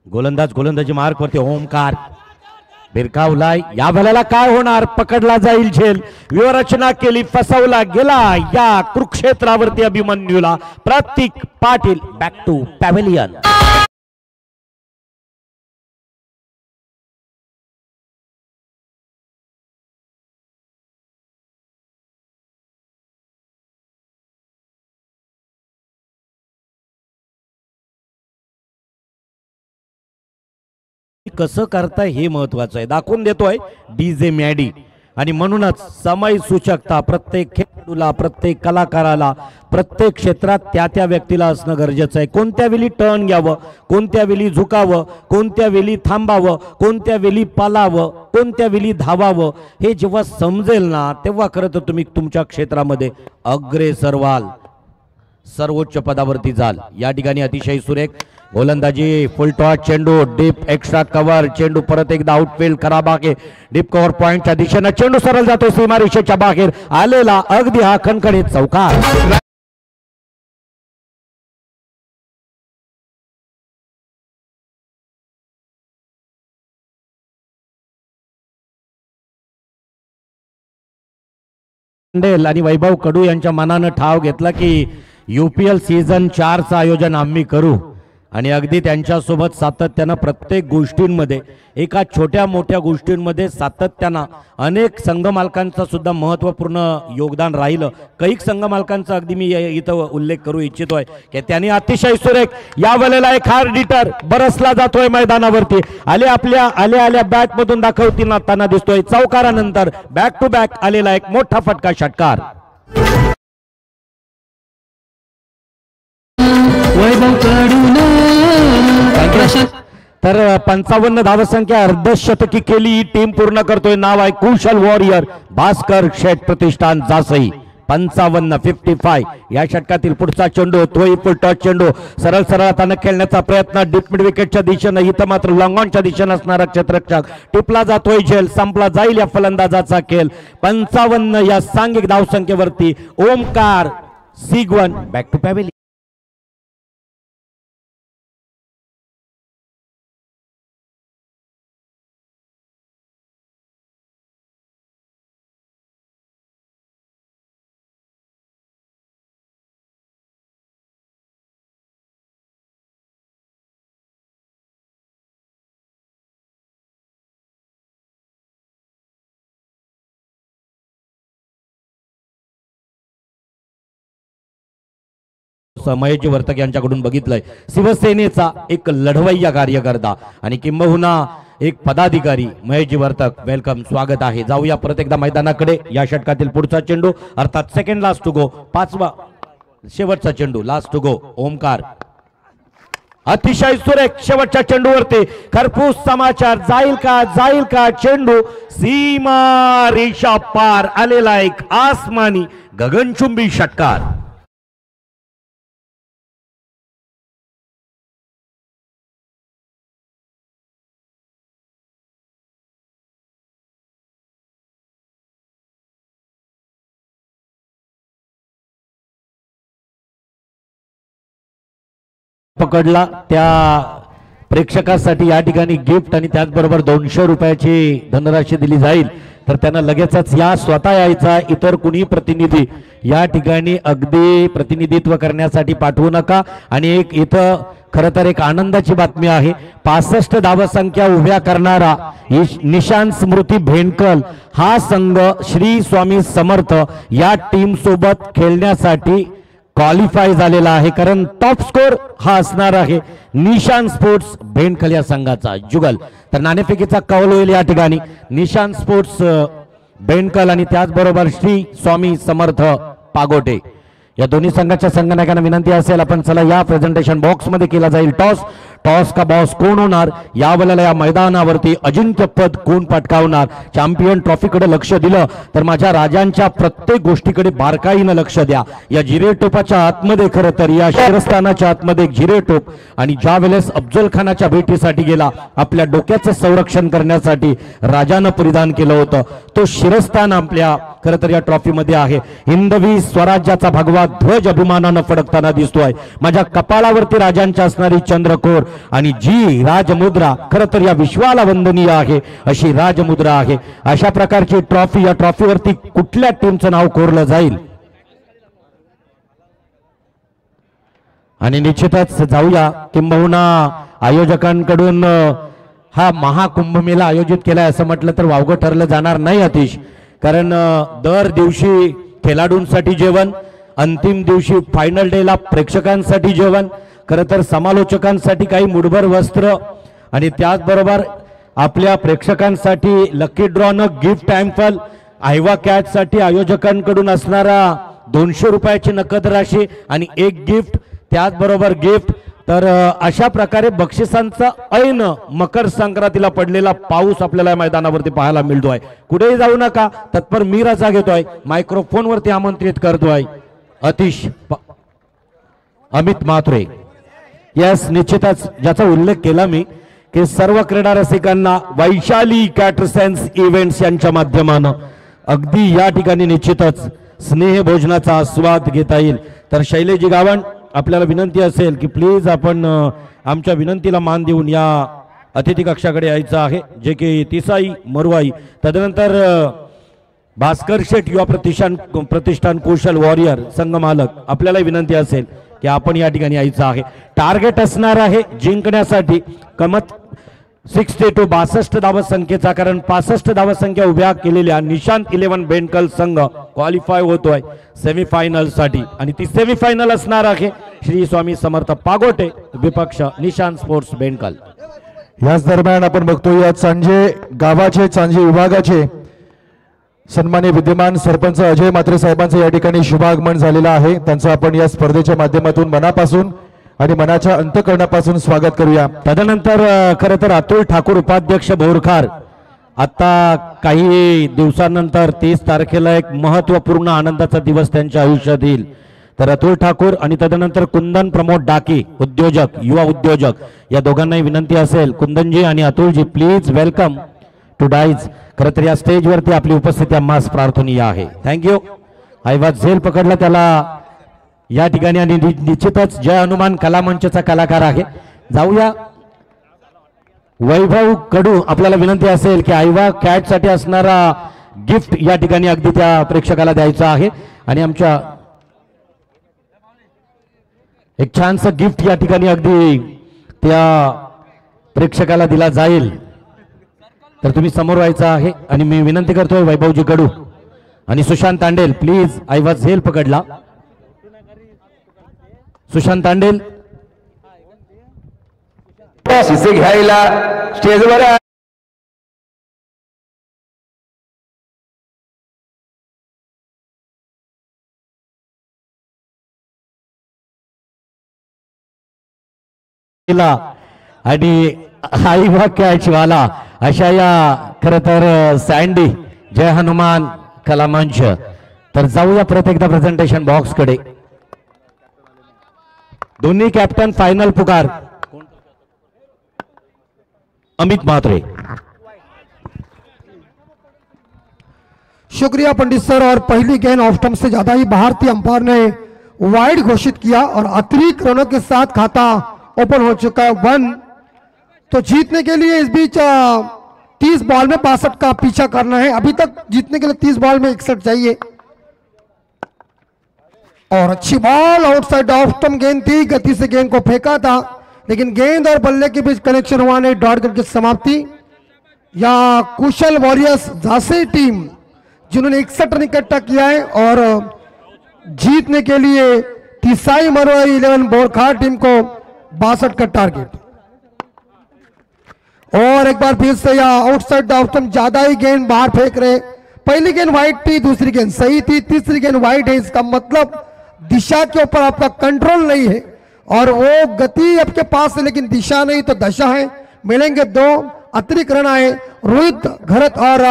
गोलंदाजी मार्क वरती ओमकार भिरकावलाय. या वेळेला काय होणार, पकडला जाईल झेल. व्यूहरचना केली, फसवला गेला या कुरुक्षेत्रावरती अभिमन्यूला. प्रतीक पाटील बॅक टू पॅव्हेलियन. कसं करताय हे महत्वाचं आहे, दाखवून देतोय डीजे मॅडी. आणि म्हणूनच समय सूचकता प्रत्येक खेळाडूला, प्रत्येक कलाकाराला, प्रत्येक क्षेत्रात त्या व्यक्तीला असणं गरजेचं आहे. कोणत्या वेळी टर्न घ्यावं, कोणत्या वेळी झुकावं, कोणत्या वेळी थांबावं, कोणत्या वेळी पालावं, कोणत्या वेळी धावावं, हे जेव्हा समजेल ना, तेव्हा खरं तर तुम्ही तुमच्या क्षेत्रामध्ये अग्रेसर व्हाल, सर्वोच्च पदावरती जाल. या ठिकाणी अतिशय सुरेख गोलंदाजी, फुल टॉस चेंडू, डीप एक्स्ट्रा कव्हर, चेंडू परत एकदा आउटफील्ड खराब आहे. डीप कव्हर पॉइंटच्या दिशेने चेंडू सरळ जातोय सीमारेषेच्या बाहेर आलेला, अगदी हा खणखणीत चौकार. आणि वैभव कडू यांच्या मनानं ठाव घेतला की UPL सीझन 4चं आयोजन आम्ही करू आणि अगदी त्यांच्यासोबत सातत्यानं प्रत्येक गोष्टींमध्ये एका छोट्या मोठ्या गोष्टींमध्ये सातत्यानं अनेक संघ मालकांचं सुद्धा महत्त्वपूर्ण योगदान राहिलं. कैक संघ मालकांचा अगदी मी इथं उल्लेख करू इच्छितोय की त्यांनी अतिशय सुरेख या वेळेला एक हार्ड हिटर बरसला जातोय मैदानावरती. आल्या बॅटमधून दाखवताना दिसतोय. चौकारानंतर बॅक टू बॅक आलेला एक मोठा फटका षटकार. तर 55 धावसंख्या अर्धशतकी केली ही टीम पूर्ण करतोय. नाव आहे कुशल वॉरियर भास्कर शेठ प्रतिष्ठान जासई. 55 या षटकातील पुढचा चेंडू तोही टच चेंडू सरळ हाताने खेळण्याचा प्रयत्न डीप मिड विकेटच्या दिशेने. इथं मात्र लॉंग ऑनच्या दिशेने असणारा क्षेत्ररक्षक टिपला जातोय झेल. संपला जाईल या फलंदाजाचा खेळ. 55 या सांघिक धावसंख्येवरती Omkar Sigvan back to pavilion. Mahesh Vartak यांच्याकडून बघितलंय शिवसेनेचा एक लढवय्या कार्यकर्ता आणि किंबहुना एक पदाधिकारी महेश वर्तक. वेलकम, स्वागत आहे. जाऊया परत एकदा मैदानाकडे. या षटकातील पुढचा चेंडू अर्थात सेकंड लास्ट टू गो, 5वा शेवटचा चेंडू लास्ट टू गो. ओमकार अतिशय सुरेख शेवटच्या चेंडूवरती खरपूस समाचार. जाईल का चेंडू सीमा रेषा पार आलेला एक आसमानी गगनचुंबी षटकार. पकडला त्या प्रेक्षकासाठी या ठिकाणी गिफ्ट आणि त्याचबरोबर 200 रुपयाची धनराशी दिली जाईल. तर त्यांना लगेचच या स्वतः यायचा. इतर कुणी प्रतिनिधी या ठिकाणी अगदी प्रतिनिधित्व करण्यासाठी पाठवू नका. आणि एक इथं खरं तर एक आनंदाची बातमी आहे. 65 धावसंख्या उभ्या करणारा निशांत स्मृती भेंडकल हा संघ श्री स्वामी समर्थ या टीम सोबत खेळण्यासाठी क्वालिफाय झालेला आहे. कारण टॉप स्कोर हा असणार आहे निशांत स्पोर्ट्स भेंडकल या संघाचा. जुगल तर नाणेफेकीचा कौल होईल या ठिकाणी. निशांत स्पोर्ट्स भेंडकल आणि त्याचबरोबर श्री स्वामी समर्थ पागोटे या दोन्ही संघाच्या संघनायकांना विनंती असेल आपण चला या प्रेझेंटेशन बॉक्स मध्ये केला जाईल टॉस का बॉस कोण होणार यावेळेला या मैदानावरती अजिंक्यपद कोण पटकावणार. चॅम्पियन ट्रॉफीकडे लक्ष दिलं तर माझ्या राजांच्या प्रत्येक गोष्टीकडे बारकाईनं लक्ष द्या. या जिरेटोपाच्या आतमध्ये खरं तर या शिरस्थानाच्या आतमध्ये एक जिरेटोप आणि ज्या वेळेस अफजल खानाच्या भेटीसाठी गेला आपल्या डोक्याचं संरक्षण करण्यासाठी राजानं परिधान केलं होतं तो शिरस्थान आपल्या खरं तर या ट्रॉफी मध्ये आहे. हिंदवी स्वराज्याचा भगवा ध्वज अभिमानानं फडकताना दिसतोय. माझ्या कपाळावरती राजांच्या असणारी चंद्रकोर आणि जी राजमुद्रा खरं तर या विश्वाला वंदनीय आहे अशी राजमुद्रा आहे. अशा प्रकारची ट्रॉफी या ट्रॉफीवरती कुठल्या टीमचं नाव कोरलं जाईल आणि निश्चितच जाऊया किंबहुना आयोजकांकडून हा महाकुंभमेळा आयोजित केलाय असं म्हटलं तर वावगं ठरलं जाणार नाही अतिश. कारण दर दिवशी खेळाडूंसाठी जेवण, अंतिम दिवशी फायनल डेला प्रेक्षकांसाठी जेवण, खरं तर समालोचकांसाठी काही मुठभर वस्त्र आणि त्याचबरोबर आपल्या प्रेक्षकांसाठी लकी ड्रॉन गिफ्ट हॅम्पर, आयवा कॅचसाठी आयोजकांकडून असणारा 200 रुपयाची नगद राशी आणि एक गिफ्ट त्याचबरोबर गिफ्ट. तर अशा प्रकारे बक्षिसांचा ऐन मकर संक्रांतीला पडलेला पाऊस आपल्याला मैदानावरती पाहायला मिळतोय. कुठेही जाऊ नका, तत्पर मी रजा घेतोय, मायक्रोफोनवरती आमंत्रित करतोय अतिश अमित माथुरे. यस, निश्चितच ज्याचा उल्लेख केला मी की सर्व क्रीडा रसिकांना वैशाली कॅटरसेन्स इव्हेंट्स यांच्या माध्यमानं अगदी या ठिकाणी निश्चितच स्नेह भोजनाचा आस्वाद घेता येईल. तर शैलेजी गावण आपल्याला विनंती असेल की प्लीज आपण आमच्या विनंतीला मान देऊन या अतिथी कक्षाकडे यायचं आहे जे की तिसाई मरुवाई. तदनंतर भास्कर शेठ युवा प्रतिष्ठान कुशल वॉरियर संघ मालक, आपल्याला विनंती असेल की आपण या ठिकाणी यायचं आहे. टार्गेट असणार आहे जिंकण्यासाठी कमत 62 62 धाव संख्येचा, कारण 65 धाव संख्या उभ्या केलेल्या निशांत 11 बेंडकल संघ क्वालिफाय होतोय सेमीफायनल साठी, आणि ती सेमीफायनल असणार आहे श्री स्वामी समर्थ पागोटे विपक्ष निशांत स्पोर्ट्स बेंडकल. याच दरम्यान आपण बघतो या चांजे गावाचे चांजे विभागाचे सन्माननीय विद्यमान सरपंच अजय म्हात्रे साहेबांचं या ठिकाणी शुभागमन झालेलं आहे. त्यांचं आपण या स्पर्धेच्या माध्यमातून मनापासून आणि मनाच्या अंतःकरणापासून स्वागत करूया. तदनंतर खरं तर अतुल ठाकूर उपाध्यक्ष बोरखार आता काही दिवसानंतर 30 तारखेला एक महत्वपूर्ण आनंदाचा दिवस त्यांच्या आयुष्यात येईल. तर अतुल ठाकूर आणि तदनंतर कुंदन प्रमोद डाके उद्योजक युवा उद्योजक, या दोघांनाही विनंती असेल, कुंदनजी आणि अतुलजी प्लीज वेलकम टू डाईज. खरं तर या स्टेजवरती आपली उपस्थिती आम्हास प्रार्थनीय आहे. थँक्यू. आयवाज झेल पकडला त्याला या ठिकाणी, आणि निश्चितच जय हनुमान कला मंचचा कलाकार आहे. जाऊया वैभव कडू, आपल्याला विनंती असेल की आयवा कॅट साठी असणारा गिफ्ट या ठिकाणी अगदी त्या प्रेक्षकाला द्यायचा आहे, आणि आमच्या एक छानसं गिफ्ट या ठिकाणी अगदी त्या प्रेक्षकाला दिला जाईल. तर तुम्ही समोर व्हायचं आहे, आणि मी विनंती करतोय वैभवजी कडू आणि सुशांत तांडेल प्लीज. आयवाज झेल पकडला सुशांत तांडेल शिसे घ्यायला स्टेजवर आणि आईवा कॅच वाला अशा या खरं तर सँडी जय हनुमान कला मंच. तर जाऊया परत एकदा प्रेझेंटेशन बॉक्स कडे. दोन्ही कॅप्टन फायनल पुकार. अमित म्हात्रे. शुक्रिया पंडित सर. और पहली गेंद ऑफ स्टंप से ज्यादा ही भारतीय अंपायर ने वाइड घोषित किया और अतिरिक्त रनों के साथ खाता ओपन हो चुका है 1. तो जीतने के लिए इस बीच 30 बॉल में 62 का पीछा करना है. अभी तक जीतने के लिए 30 बॉल में 61 चाहिए. और अच्छी बॉल आउटसाइड ऑफ स्टंप गेंद थी, गति से गेंद को फेंका था, लेकिन गेंद और बल्ले के बीच कनेक्शन हुआ नहीं. डॉट करके समाप्ति. या कुशल वॉरियर्स झांसी टीम जिन्होंने 61 रन इकट्ठा किया है और जीतने के लिए तिसाई मरवाई 11 बोरखार टीम को 62 का टारगेट. और एक बार फिर से या आउटसाइड ऑफ स्टंप ज्यादा ही गेंद बाहर फेंक रहे. पहली गेंद वाइड थी, दूसरी गेंद सही थी, तीसरी गेंद वाइड है. इसका मतलब दिशा के ऊपर आपका कंट्रोल नहीं है, और वो गति आपके पास है लेकिन दिशा नहीं तो दशा है. मिलेंगे 2 अतिरिक्त रन आए. रोहित घरत और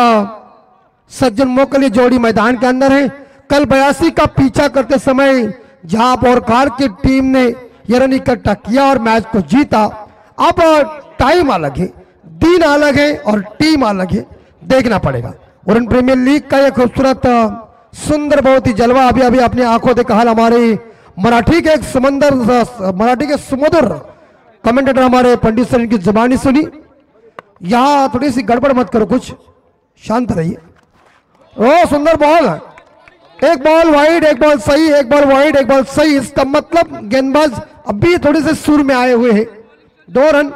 सज्जन मोकली जोड़ी मैदान के अंदर है. कल 82 का पीछा करते समय जहां बोरखार की टीम ने यह रन इकट्ठा किया और मैच को जीता. अब टाइम अलग है, दिन अलग है और टीम अलग है, देखना पड़ेगा. और प्रीमियर लीग का यह खूबसूरत सुंदर बहुत ही जलवा अभी अभी अपनी आंखों देखा. हमारे मराठी के एक मराठी के सुमधुर कमेंटेटर हमारे पंडित सर की जुबानी सुनी. यहाँ थोड़ी सी गड़बड़ मत करो, कुछ शांत रहिए. ओ सुंदर बॉल है. एक बॉल वाइड, एक बॉल सही, एक बॉल वाइड, एक बॉल सही. इसका मतलब गेंदबाज अभी थोड़े से सुर में आए हुए हैं. 2 रन.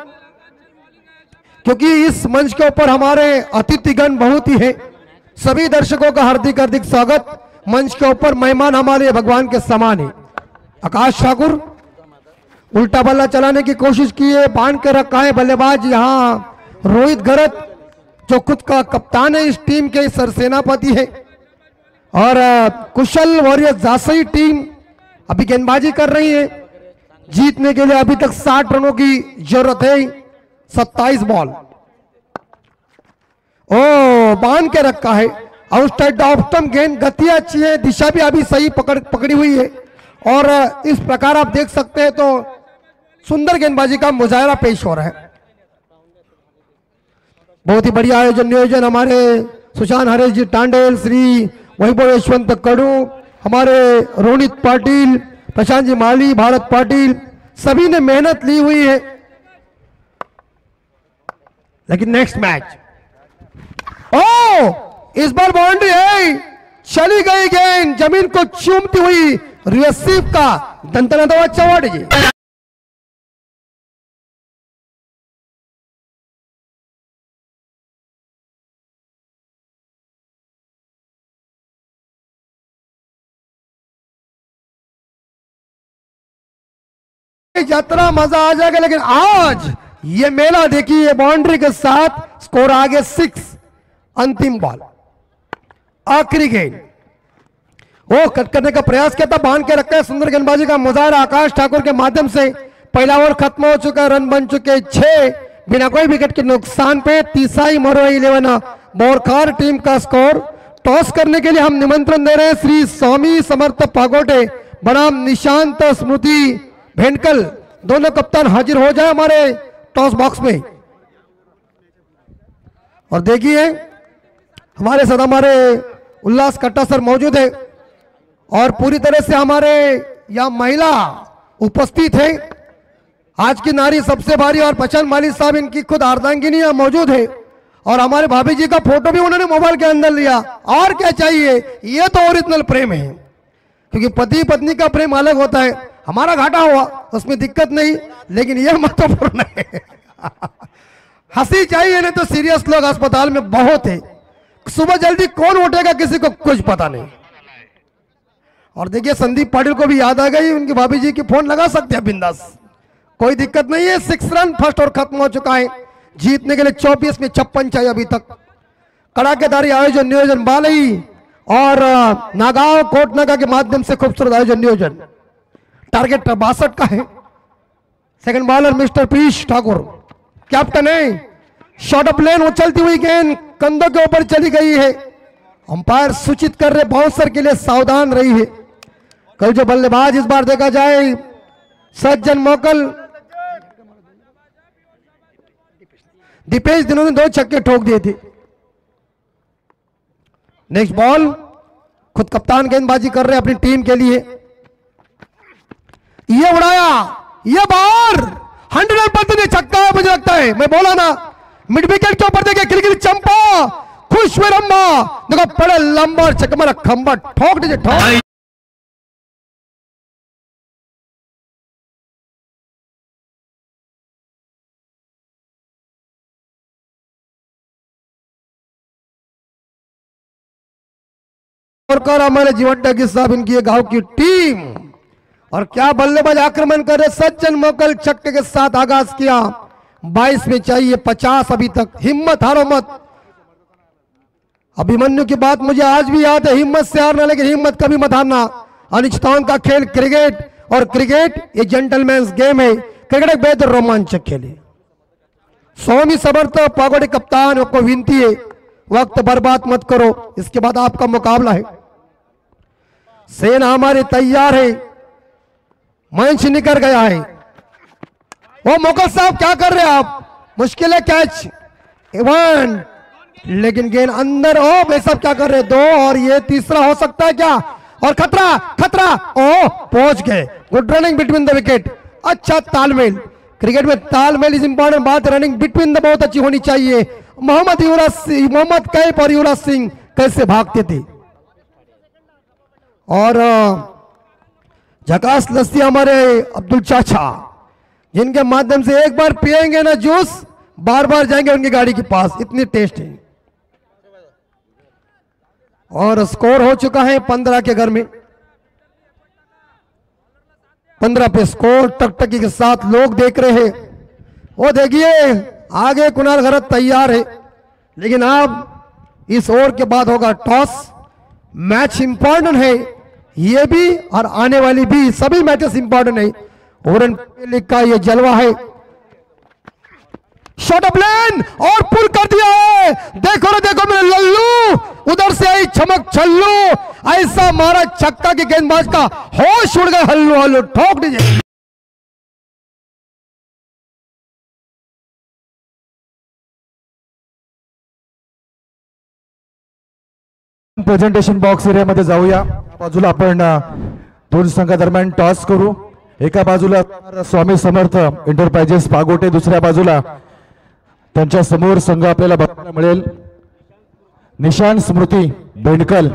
क्योंकि इस मंच के ऊपर हमारे अतिथिगण बहुत ही है. सभी दर्शकों का हार्दिक हार्दिक स्वागत. मंच के ऊपर मेहमान हमारे भगवान के समान है. आकाश ठाकुर उल्टा बल्ला चलाने की कोशिश की है, बांध के रखा है बल्लेबाज. यहाँ रोहित घरत जो खुद का कप्तान है इस टीम के, सरसेनापति है. और कुशल वॉरियर्स झांसी टीम अभी गेंदबाजी कर रही है. जीतने के लिए अभी तक 60 रनों की जरूरत है. 27 बॉल. ओ बांध के रखा है. आउटसाइड ऑफ स्टंप गेंद, गति अच्छी है, दिशा भी अभी सही पकड़ी हुई है. और इस प्रकार आप देख सकते हैं तो सुंदर गेंदबाजी का मुजाहरा पेश हो रहा है. बहुत ही बढ़िया आयोजन नियोजन हमारे सुशांत हरेश जी टांडेल, श्री वैभव यशवंत कडू, हमारे रोनित पाटिल, प्रशांत जी माली, भारत पाटिल, सभी ने मेहनत ली हुई है. लेकिन नेक्स्ट मैच, ओ इस बार बाउंड्री है, चली गई गेंद जमीन को चूमती हुई रिसीव का दंतना चौड़ जी। यात्रा मजा आ जाएगा, लेकिन आज ये मेला देखिए बाउंड्री के साथ स्कोर आगे 6। अंतिम बॉल, आखिरी गेंद, वो कट करने का प्रयास किया था, बांध के रखा है। सुंदर गेंदबाजी का मुजाहरा आकाश ठाकुर के माध्यम से। पहला ओवर खत्म हो चुका, रन बन चुके 6 बिना कोई विकेट के नुकसान पे। तीसाई मरोई 11 बोरखार टीम का स्कोर। टॉस करने के लिए हम निमंत्रण दे रहे हैं श्री स्वामी समर्थ पागोटे बनाम निशांत स्मृति भेंडकल, दोनों कप्तान हाजिर हो जाए हमारे टॉस बॉक्स में। और देखिए हमारे साथ हमारे उल्लास कट्टा सर मौजूद है और पूरी तरह से हमारे यहाँ महिला उपस्थित है। आज की नारी सबसे भारी और पचन माली साहब इनकी खुद अर्धांगिनी यहाँ मौजूद है और हमारे भाभी जी का फोटो भी उन्होंने मोबाइल के अंदर लिया। और क्या चाहिए, ये तो ओरिजिनल प्रेम है, क्योंकि पति पत्नी का प्रेम अलग होता है। हमारा घाटा हुआ उसमें दिक्कत नहीं, लेकिन यह महत्वपूर्ण है। हंसी चाहिए, नहीं तो सीरियस लोग अस्पताल में बहुत है। सुबह जल्दी कौन उठेगा किसी को कुछ पता नहीं। और देखिए संदीप पाटिल को भी याद आ गई, उनकी भाभी जी की फोन लगा सकते हैं बिंदास, कोई दिक्कत नहीं है। 6 रन फर्स्ट और खत्म हो चुका है। जीतने के लिए 24 में 56 चाहिए अभी तक। कड़ाकेदारी आयोजन नियोजन बालई और नागांव कोटनागा के माध्यम से खूबसूरत आयोजन नियोजन। टारगेट 62 का है। Second bowler mister Piyush Thakur captain है। शॉर्ट ऑफ लेन उछलती हुई गेंद कंधों के ऊपर चली गई है। अंपायर सूचित कर रहे बाउंसर के लिए सावधान रही है। कल जो बल्लेबाज इस बार देखा जाए सज्जन मोकल, दीपेश दिनों ने 2 छक्के ठोक दिए थे। नेक्स्ट बॉल, खुद कप्तान गेंदबाजी कर रहे अपनी टीम के लिए। ये उड़ाया, ये बार 100% छक्का है मुझे लगता है। मैं बोला ना मिड विकेट के ऊपर देखे गिरगिरी चंपा खुश हुए रम्मा, देखो बड़े लंबा छक्का मारा, खंबा ठोक दीजिए ठोक। और हमारे जीवन टगी साहब इनकी गांव की टीम, और क्या बल्लेबाज आक्रमण कर रहे। सज्जन मोकल छक्के के साथ आगाज किया। 22 में चाहिए 50 अभी तक। हिम्मत हारो मत। अभिमन्यु की बात मुझे आज भी याद है, हिम्मत से हारना लेकिन हिम्मत कभी मत हारना। अनिश्चितताओं का खेल क्रिकेट, और क्रिकेट ये जेंटलमैन्स गेम है। क्रिकेट एक बेहतर रोमांचक खेल है। स्वामी समर्थ पागोटे कप्तान को विनती है, वक्त बर्बाद मत करो, इसके बाद आपका मुकाबला है। सेना हमारी तैयार है। मंच निकल गया है। वो मोकल साहब क्या कर रहे हैं आप, मुश्किल है कैच। 1 लेकिन गेंद अंदर। ओ भाई साहब क्या कर रहे हैं, 2 और ये तीसरा हो सकता है क्या। और खतरा खतरा, ओ पहुंच गए। Good running between the wicket. अच्छा तालमेल, क्रिकेट में तालमेल इज इंपॉर्टेंट बात। रनिंग बिटवीन द बहुत अच्छी होनी चाहिए। मोहम्मद कैफ और युवराज सिंह कैसे भागते थे। और झकास लस्सी हमारे अब्दुल चाचा, जिनके माध्यम से एक बार पिएंगे ना जूस बार बार जाएंगे उनकी गाड़ी के पास, इतनी टेस्ट है। और स्कोर हो चुका है 15 के घर में। 15 पे स्कोर टकटकी के साथ लोग देख रहे हैं। वो देखिए आगे कुणाल घरत तैयार है, लेकिन अब इस ओवर के बाद होगा टॉस। मैच इंपॉर्टेंट है ये भी, और आने वाली भी सभी मैचेस इंपॉर्टेंट है। ओरेन लीग का ये जलवा है। शॉट ऑफ लेन और पुल कर दिया है। देखो ना देखो मेरे लल्लू, उधर से आई चमक छल्लू, ऐसा मारा छक्का की गेंदबाज का होश उड़ गए। हल्लू हल्लू ठोक दीजिए। प्रेझेंटेशन बॉक्स एरियामध्ये जाऊया। बाजूला आपण 2 संघादरम्यान टॉस करू। एका बाजूला स्वामी समर्थ एंटरप्राइजेस पागोटे, दुसऱ्या बाजूला त्यांच्या समोर संघ आपल्याला बघायला मिळेल निशान स्मृती बेंडकल,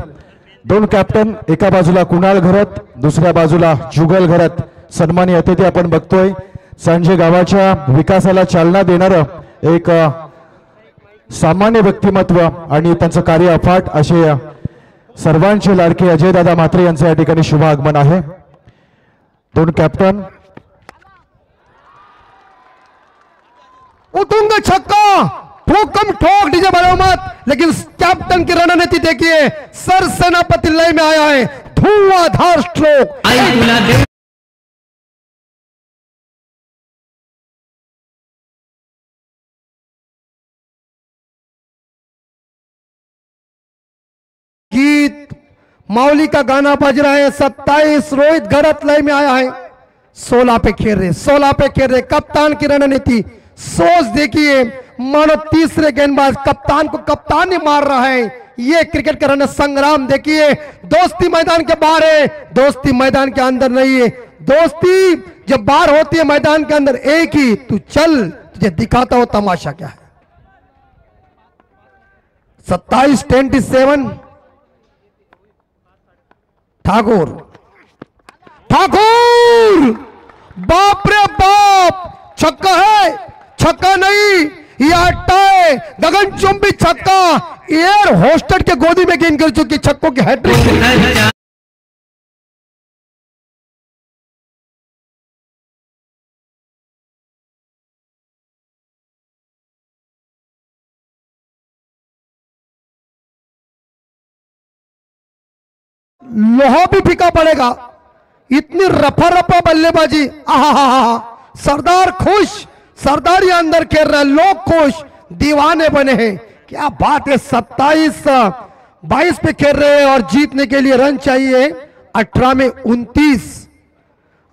दोन कॅप्टन, एका बाजूला कुणाल घरत, दुसऱ्या बाजूला जुगल घरत. सन्माननीय अतिथी आपण बघतोय सांजे गावाच्या विकासाला चालना देणारं एक सामान्य व्यक्तिमत्व आणि त्यांचं कार्य अफाट असे सर्वांचे लाडके अजयदादा म्हात्रे यांचे या ठिकाणी शुभ आगमन आहे. दोन कॅप्टन, उतुंग छक्का, ठोकम ठोक डीजे बजाओ मत, लेकिन कैप्टन की रणनीति देखिए, सर सेनापति लय में आया है, धुआंधार स्ट्रोक. गीत मौली का गाना बज रहा है. 27 रोहित घरत लय में आया है, 16 पे खेल रहे, 16 पे खेल रहे. कप्तान की रणनीति सोच देखिए, मानो तीसरे गेंदबाज कप्तान को कप्तान ही मार रहा है. ये क्रिकेट का रण संग्राम देखिए. दोस्ती मैदान के बाहर है, दोस्ती मैदान के अंदर नहीं है. दोस्ती जब बाहर होती है मैदान के अंदर एक ही, तू चल तुझे दिखाता हो तमाशा क्या है. 27-27 ठाकुर, ठाकुर, बाप रे बाप, छक्का है, छक्का नहीं, यह अट्टा है. गगनचुंबी छक्का, एयर होस्टेड के गोदी में गेंद कर चुकी छक्कों की हैट्रिक. लोहा भी फीका पड़ेगा, इतनी रफा रफा बल्लेबाजी. आहा, सरदार खुश, सरदार ये अंदर खेल रहा है, लोग खुश, दीवाने बने हैं. क्या बात है. 27-22 पे खेल रहे हैं और जीतने के लिए रन चाहिए 18 में 29.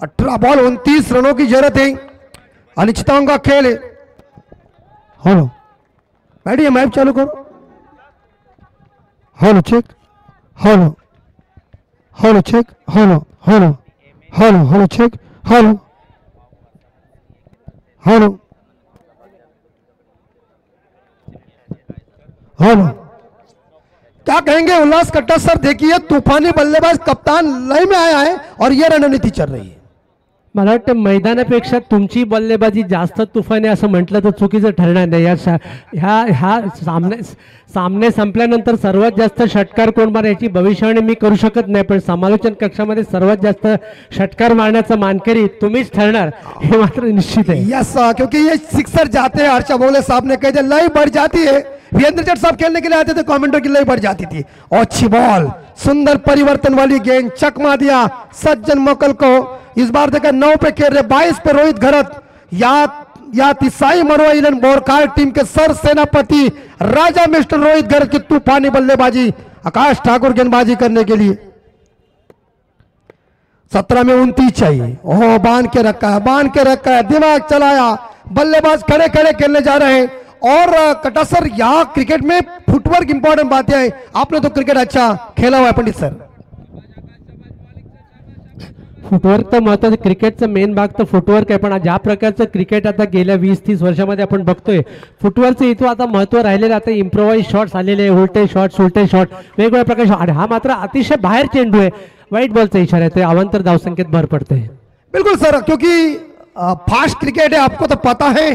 18 बॉल 29 रनों की जरूरत है. अनिश्चितताओं का खेल है. हेलो बैठिए, मैच चालू करो. Hello check, hello hello check, hello hello hello hello check, hello hello hello. क्या कहेंगे उल्लास कट्टा सर. देखिए तूफानी बल्लेबाज कप्तान लय में आया है और ये रणनीति चल रही है. मला वाटतं मैदानापेक्षा तुमची बल्लेबाजी जास्त तुफाने असं म्हटलं तर चुकीचं ठरणार नाही. ह्या सामने संपल्यानंतर सर्वात जास्त षटकार कोण मारेल याची भविष्यवाणी मी करू शकत नाही, पण समालोचन कक्षामध्ये सर्वात जास्त षटकार मारण्याचा मानकरी तुम्हीच ठरणार हे मात्र निश्चित आहे. यस, क्योंकि ये सिक्सर जाते हैं. हर्षा बोले साहब ने कहा लय बढ़ जाती है. वीरेंद्र जट साहब खेलने के लिए आते थे, कमेंटर की लय बढ़ जाती थी. और अच्छी बॉल, सुंदर परिवर्तन वाली गेंद, चकमा दिया सज्जन मोकल को. इस बार देखा 9 पे खेल रहे, 22 पे रोहित घरत. या तिसाई मरवा इलन बोरकार टीम के सर सेनापति राजा मिस्टर रोहित घरत की तूफानी बल्लेबाजी. आकाश ठाकुर गेंदबाजी करने के लिए 17 में 29 चाहिए. ओह, बांध के रखा है, बांध के रखा है, दिमाग चलाया. बल्लेबाज खड़े खड़े खेलने जा रहे हैं. और कटा सर, यहाँ क्रिकेट में फुटवर्क इंपॉर्टेंट बात है. आपने तो क्रिकेट अच्छा खेला हुआ है पंडित सर. फुटवर्क तर महत्वाचं, क्रिकेटचा मेन भाग तर फुटवर्क आहे, पण ज्या प्रकारचं क्रिकेट आता गेल्या 20-30 वर्षामध्ये आपण बघतोय, फुटवर्कचं इथं आता महत्त्व राहिलेलं. आता इम्प्रोवाइज शॉट्स आलेले, उलटे शॉट, सुलटे शॉट, वेगवेगळ्या प्रकारचे शॉट. हा मात्र अतिशय बाहेर चेंडू आहे, वाईट बॉलचा इशारा आहे, ते अवांतर धावसंख्येत भर पडते. बिल्कुल सर, क्योंकि फास्ट क्रिकेट है, आपको तो पता है.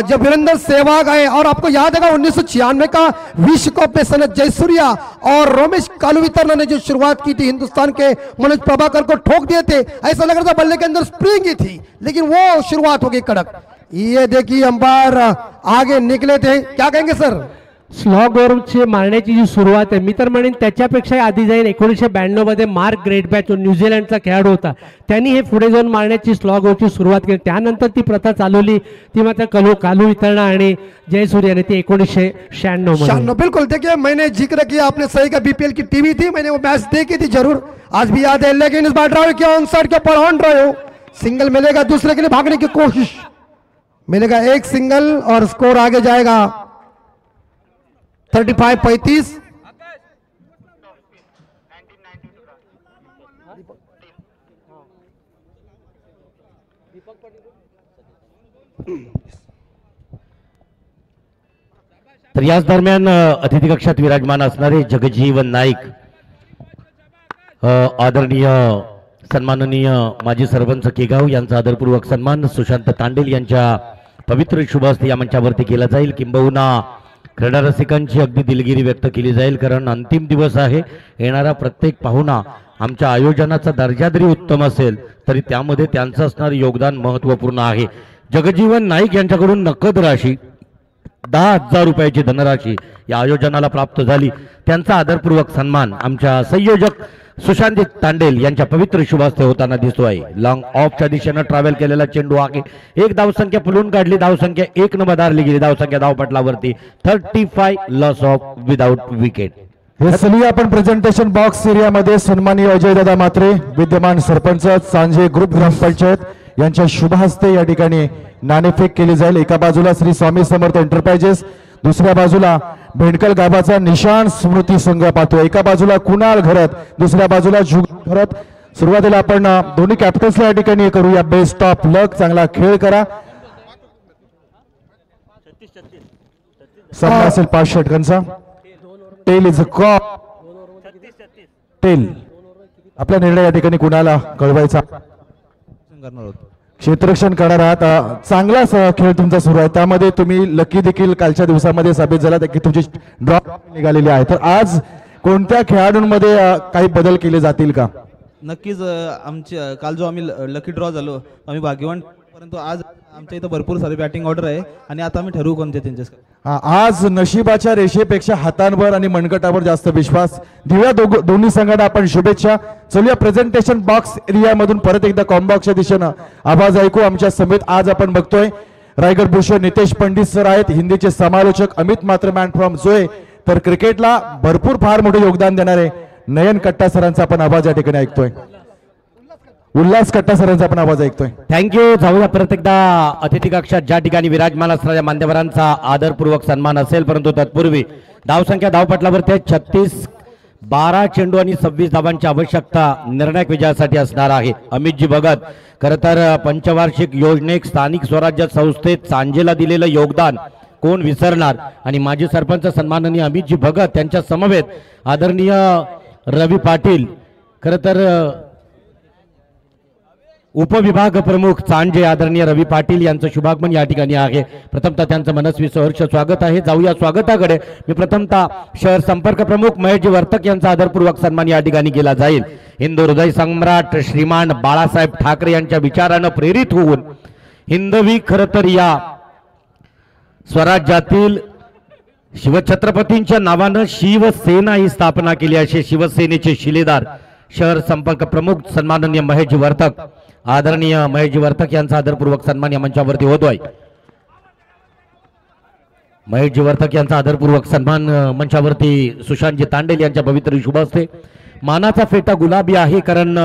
जब वीरेंद्र सहवाग आए, और आपको याद है 1996 का विश्व कप में सनत जयसूर्या और रोमेश कालुवितरना ने जो शुरुआत की थी, हिंदुस्तान के मनोज प्रभाकर को ठोक दिए थे. ऐसा लग रहा था बल्ले के अंदर स्प्रिंग ही थी, लेकिन वो शुरुआत हो गई कड़क. ये देखिए अंपायर आगे निकले थे. क्या कहेंगे सर. स्लॉग ओव्हरची मारण्याची जी सुरुवात आहे, मी तर म्हणेन त्याच्यापेक्षा आधी जाईल 1992 मध्ये मार्क ग्रेटबॅच जो न्यूझीलंडचा खेळाडू होता, त्यांनी हे पुढे जाऊन मारण्याची स्लॉग ओव्हरची सुरुवात केली. त्यानंतर ती प्रथा चालवली, ती मात्र कालू वितरणा आणि जयसूर्याने ती 1996 मध्ये. बिल्कुल. देखिए मैंने जिक्र किया, आपने सही का बीपीएल की टीवी थी, मैंने वो मैच देखी थी जरूर, आज भी याद है. लेकिन इस बार ड्राइव किया ऑन साइड के ऊपर, ऑन ड्राइव, सिंगल मिलेगा, दूसरे के लिए भागने की कोशिश, मिलेगा एक सिंगल और स्कोर आगे जाएगा 35-35. तर याच दरम्यान अतिथी कक्षात विराजमान असणारे जगजीवन नाईक, आदरणीय सन्माननीय माजी सरपंच केगाव यांचा आदरपूर्वक सन्मान सुशांत तांडेल यांच्या पवित्र शुभ हस्ते या मंचावरती केला जाईल. किंबहुना क्रीडा रसिकांची अगदी दिलगिरी व्यक्त केली जाईल, कारण अंतिम दिवस आहे. येणारा प्रत्येक पाहुणा आमच्या आयोजनाचा दर्जा जरी उत्तम असेल तरी त्यामध्ये त्यांचं असणारे योगदान महत्त्वपूर्ण आहे. जगजीवन नाईक यांच्याकडून नकद राशी 10,000 रुपयाची धनराशी या आयोजनाला प्राप्त झाली. त्यांचा आदरपूर्वक सन्मान आमच्या संयोजक सुशांत तांडेल यांच्या पवित्र शुभ हस्ते होताना दिसतोय. लॉंग ऑफच्या दिशेनं ट्रॅव्हल केलेला चेंडू आहे. एक धावसंख्या फुलून काढली, धावसंख्या 1 न बदारली गेली. धावसंख्या धावपटलावरती 35 लॉस ऑफ विदाउट विकेट. हे सगळी आपण प्रेझेंटेशन बॉक्स एरियामध्ये सन्माननीय अजयदादा मात्रे विद्यमान सरपंच सांजे ग्रुप ग्रामपंचायत यांच्या शुभ हस्ते या ठिकाणी नाणेफेक केली जाईल. एका बाजूला श्री स्वामी समर्थ एंटरप्राइजेस, दुसऱ्या बाजूला भेंडकल गावाचा निशाण स्मृती संघ पाहतो. एका बाजूला कुणाल घरत, दुसऱ्या बाजूला जुग घरत. सुरुवातीला आपण दोन्ही कॅप्टन्सला या ठिकाणी करूया बेस्ट ऑफ लक, चांगला खेळ करा. सामना असेल 5 षटकांचा. Tail is a call. Tail. आपला निर्णय या ठिकाणी कुणाला कळवायचा? क्षेत्ररक्षण करणार आहात. चांगलाच खेळ तुमचा सुरू आहे, त्यामध्ये तुम्ही लकी देखील कालच्या दिवसामध्ये साबित झाला की तुमची ड्रॉप निघालेली आहे. तर आज कोणत्या खेळाडूंमध्ये काही बदल केले जातील का? नक्कीच आमचे काल जो आम्ही लकी ड्रॉ झालो आम्ही भाग्यवान, परंतु आज आमच्या इथं भरपूर सारी बॅटिंग ऑर्डर आहे आणि आता आम्ही ठरवू कोणते त्यांच्या. आज नशिबाच्या रेषेपेक्षा हातांवर आणि मनगटावर जास्त विश्वास देऊया दोन्ही संघांना आपण शुभेच्छा. चलूया प्रेझेंटेशन बॉक्स एरियामधून परत एकदा कॉम्बॉक्सच्या दिशेनं आवाज ऐकू. आमच्या समेत आज आपण बघतोय रायगड भूषण नितेश पंडित सर आहेत, हिंदीचे समालोचक अमित मात्र मॅन फ्रॉम जोय, तर क्रिकेटला भरपूर फार मोठे योगदान देणारे नयन कट्टा सरांचा आपण आवाज या ठिकाणी ऐकतोय. उल्हास कट्टा सरांचा आपण आवाज ऐकतोय. थँक्यू. जाऊया परत एकदा अतिथी कक्षात ज्या ठिकाणी विराजमान असणाऱ्या मान्यवरांचा आदरपूर्वक सन्मान असेल, परंतु तत्पूर्वी धावसंख्या धावपटलावरती 36, 12 चेंडू आणि 26 धावांची आवश्यकता निर्णायक विजयासाठी असणार आहे. अमितजी भगत, खरं तर पंचवार्षिक योजनेत स्थानिक स्वराज्य संस्थेत सांजेला दिलेलं योगदान कोण विसरणार, आणि माजी सरपंच सन्माननीय अमितजी भगत त्यांच्या समवेत आदरणीय रवी पाटील, खरं तर उपविभाग प्रमुख चांजे आदरणीय रवी पाटील यांचं शुभागमन या ठिकाणी आहे. प्रथमतः त्यांचं मनस्वी सहर्ष स्वागत आहे. जाऊया स्वागताकडे. मी प्रथमतः शहर संपर्क प्रमुख महेशजी वर्तक यांचा आदरपूर्वक सन्मान या ठिकाणी केला जाईल. हिंदू हृदय सम्राट श्रीमान बाळासाहेब ठाकरे यांच्या विचारानं प्रेरित होऊन हिंदवी खरं तर या स्वराज्यातील शिवछत्रपतींच्या नावानं शिवसेना ही स्थापना केली. असे शिवसेनेचे शिलेदार शहर संपर्क प्रमुख सन्माननीय महेशजी वर्तक, आदरणीय महेशजी वर्तक यांचा आदरपूर्वक सन्मान या मंचावरती होतोय. महेशजी वर्तक यांचा आदरपूर्वक सन्मान मंचावरती सुशांतजी तांडेल यांच्या पवित्र शुभ हस्ते. मानाचा फेटा गुलाबी आहे, कारण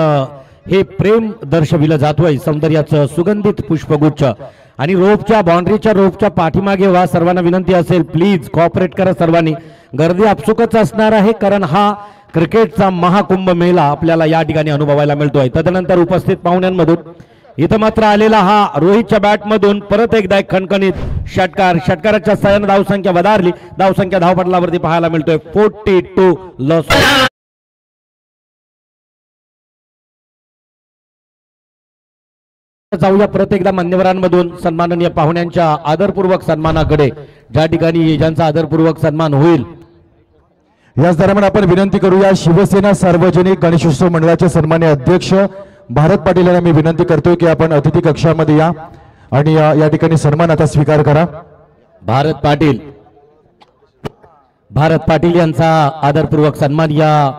हे प्रेम दर्शविलं जातोय. सौंदर्याचं सुगंधित पुष्पगुच्छ आणि रोपच्या बाउंड्रीच्या रोपच्या पाठीमागे व्हा. सर्वांना विनंती असेल प्लीज कॉपरेट करा सर्वांनी. गर्दी आपसुकच असणार आहे, कारण हा क्रिकेटचा महाकुंभ मेळा आपल्याला या ठिकाणी अनुभवायला मिळतोय. तदनंतर उपस्थित पाहुण्यांमधून इथं मात्र आलेला हा रोहितच्या बॅटमधून परत एकदा एक खणखणीत षटकार. षटकाराच्या सहाय्याने धावसंख्या वधारली. धावसंख्या धावपटलावरती पाहायला मिळतोय 42 लॉस. जाऊया परत एकदा मान्यवरांमधून सन्माननीय पाहुण्यांच्या आदरपूर्वक सन्मानाकडे, ज्या ठिकाणी ज्यांचा आदरपूर्वक सन्मान होईल. याच दरम्यान आपण विनंती करूया शिवसेना सार्वजनिक गणेशोत्सव मंडळाचे सन्माननीय अध्यक्ष भारत पाटील यांना मी विनंती करतोय की आपण अतिथी कक्षामध्ये या आणि या ठिकाणी सन्मान आता स्वीकार करा. भारत पाटील यांचा आदरपूर्वक सन्मान या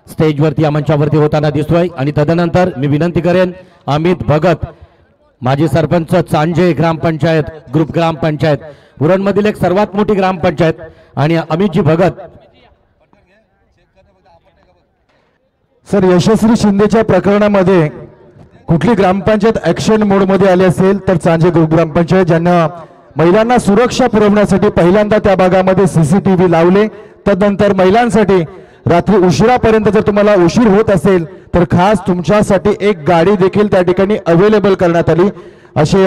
स्टेजवरती या मंचावरती होताना दिसतोय. आणि तदनंतर मी विनंती करेन अमित भगत, माजी सरपंच चांजे ग्रामपंचायत ग्रुप ग्रामपंचायत, उरणमधील एक सर्वात मोठी ग्रामपंचायत, आणि अमितजी भगत. सर, यशस्वी शिंदेच्या प्रकरणामध्ये कुठली ग्रामपंचायत ऍक्शन मोड मध्ये आली असेल तर चांजे ग्रुप ग्रामपंचायत, ज्यांना महिलांना सुरक्षा पुरवण्यासाठी पहिल्यांदा त्या भागामध्ये सीसीटीव्ही लावले. तदनंतर महिलांसाठी रात्री उशिरापर्यंत जर तुम्हाला उशीर होत असेल तर खास तुमच्यासाठी एक गाडी देखील त्या ठिकाणी अवेलेबल करण्यात आली. असे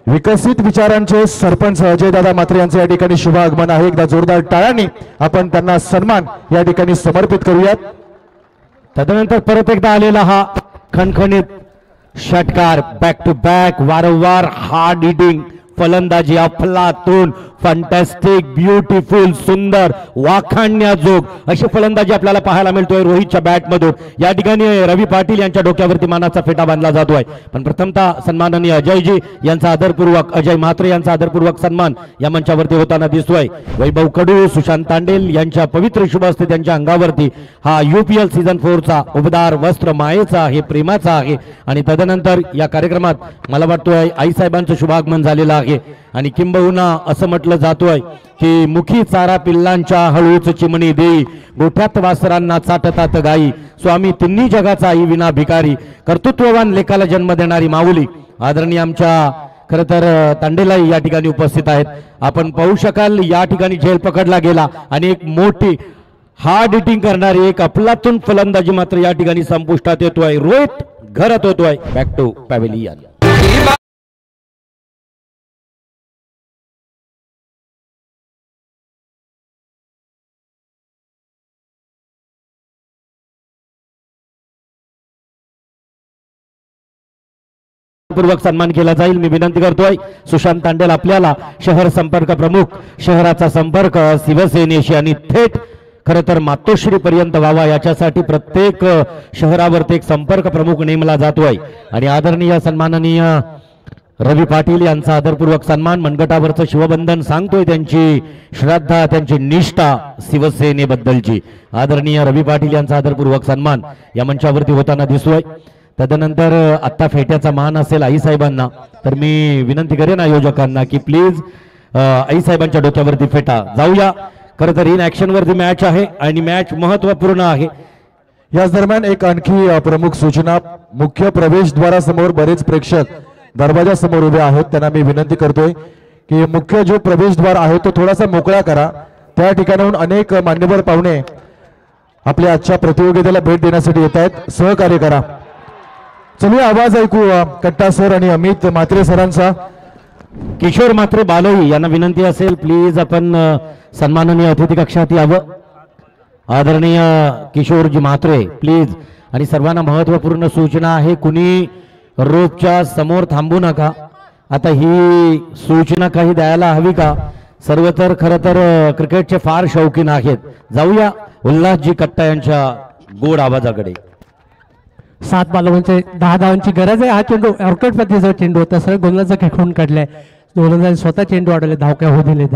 विकसित विचारांचे सरपंच अजयदादा म्हात्रे यांचे या ठिकाणी शुभ आगमन आहे. एकदा जोरदार टाळ्यांनी आपण त्यांना सन्मान या ठिकाणी समर्पित करूयात. तदनंतर परत एकदा आलेला हा खणखणीत षटकार, बॅक टू बॅक, वारंवार हार्ड हिटिंग फलंदाजी, अफलातून, फंटॅस्टिक, ब्युटिफुल, सुंदर, वाखाणण्याजोग अशी फलंदाजी आपल्याला पाहायला मिळतोय रोहितच्या बॅटमधून. या ठिकाणी रवी पाटील यांच्या डोक्यावरती मानाचा फेटा बांधला जातोय. पण प्रथमतः सन्माननीय अजयजी यांचा आदरपूर्वक, अजय म्हात्रे यांचा आदरपूर्वक सन्मान या मंचावरती होताना दिसतोय. वैभव कडू, सुशांत तांडेल यांच्या पवित्र शुभ हस्ते त्यांच्या अंगावरती हा UPL सीझन 4चा उबदार वस्त्र मायेचा आहे, प्रेमाचा आहे. आणि तदनंतर या कार्यक्रमात मला वाटतोय आईसाहेबांचं शुभागमन झालेलं आहे. आणि किंबहुना असं म्हटलं जातोय की मुखी चारा पिल्लांच्या हळूच चिमणी देई, गोठ्यात वासरांना चाटतात गाई, स्वामी तिन्ही जगाचा आई विना भिकारी, कर्तृत्ववान लेखाला जन्म देणारी माऊली. आदरणीय आमच्या खरं तर तांडेलाही या ठिकाणी उपस्थित आहेत. आपण पाहू शकाल या ठिकाणी झेल पकडला गेला आणि एक मोठी हार्ड हिटिंग करणारी एक अफलातून फलंदाजी मात्र या ठिकाणी संपुष्टात येतोय. रोहित घरात होतोय. Back to pavilion. पूर्वक सन्मान केला जाईल. मी विनंती करतोय सुशांत तांडेल आपल्याला शहर संपर्क प्रमुख, शहराचा संपर्क शिवसेनेशी आणि थेट खरं तर मातोश्री पर्यंत व्हावा याच्यासाठी प्रत्येक शहरावरती एक संपर्क प्रमुख नेमला जातोय. आणि आदरणीय सन्माननीय रवी पाटील यांचा आदरपूर्वक सन्मान, मनगटावरचं शिवबंधन सांगतोय त्यांची श्रद्धा, त्यांची निष्ठा शिवसेनेबद्दलची. आदरणीय रवी पाटील यांचा आदरपूर्वक सन्मान या मंचावरती होताना दिसतोय. तदनंतर आत्ता फेट्याचा मान असेल आईसाहेबांना, तर मी विनंती करेन आयोजकांना की प्लीज आईसाहेबांच्या डोक्यावरती फेटा. जाऊया. खरं तर इन ऍक्शन वरती मॅच आहे आणि मॅच महत्वपूर्ण आहे. याच दरम्यान एक आणखी प्रमुख सूचना, मुख्य प्रवेशद्वारासमोर बरेच प्रेक्षक दरवाजा समोर उभे आहेत. त्यांना मी विनंती करतोय की मुख्य जो प्रवेशद्वार आहे तो थोडासा मोकळा करा. त्या ठिकाणाहून अनेक मान्यवर पाहुणे आपल्या आजच्या प्रतियोगितेला भेट देण्यासाठी येत आहेत. सहकार्य करा. चलूया आवाज ऐकू कट्टा सर आणि अमित म्हात्रे सरांचा. किशोर म्हात्रे बालोई यांना विनंती असेल प्लीज आपण सन्माननीय अतिथी कक्षात यावं. आदरणीय किशोरजी म्हात्रे प्लीज. आणि सर्वांना महत्वपूर्ण सूचना आहे, कुणी रोपच्या समोर थांबू नका. आता ही सूचना काही द्यायला हवी का? सर्व तर खरं तर क्रिकेटचे फार शौकीन आहेत. जाऊया उल्हासजी कट्टा यांच्या गोड आवाजाकडे. 7 बॉलांचे 10 धावांची गरज आहे. हा चेंडू ऑर्कट पद्धतीचा चेंडू होता, सर गोलंदाज खेळून काढलाय. गोलंदाज स्वतः चेंडू अडवले, धाव काय होऊ दिले.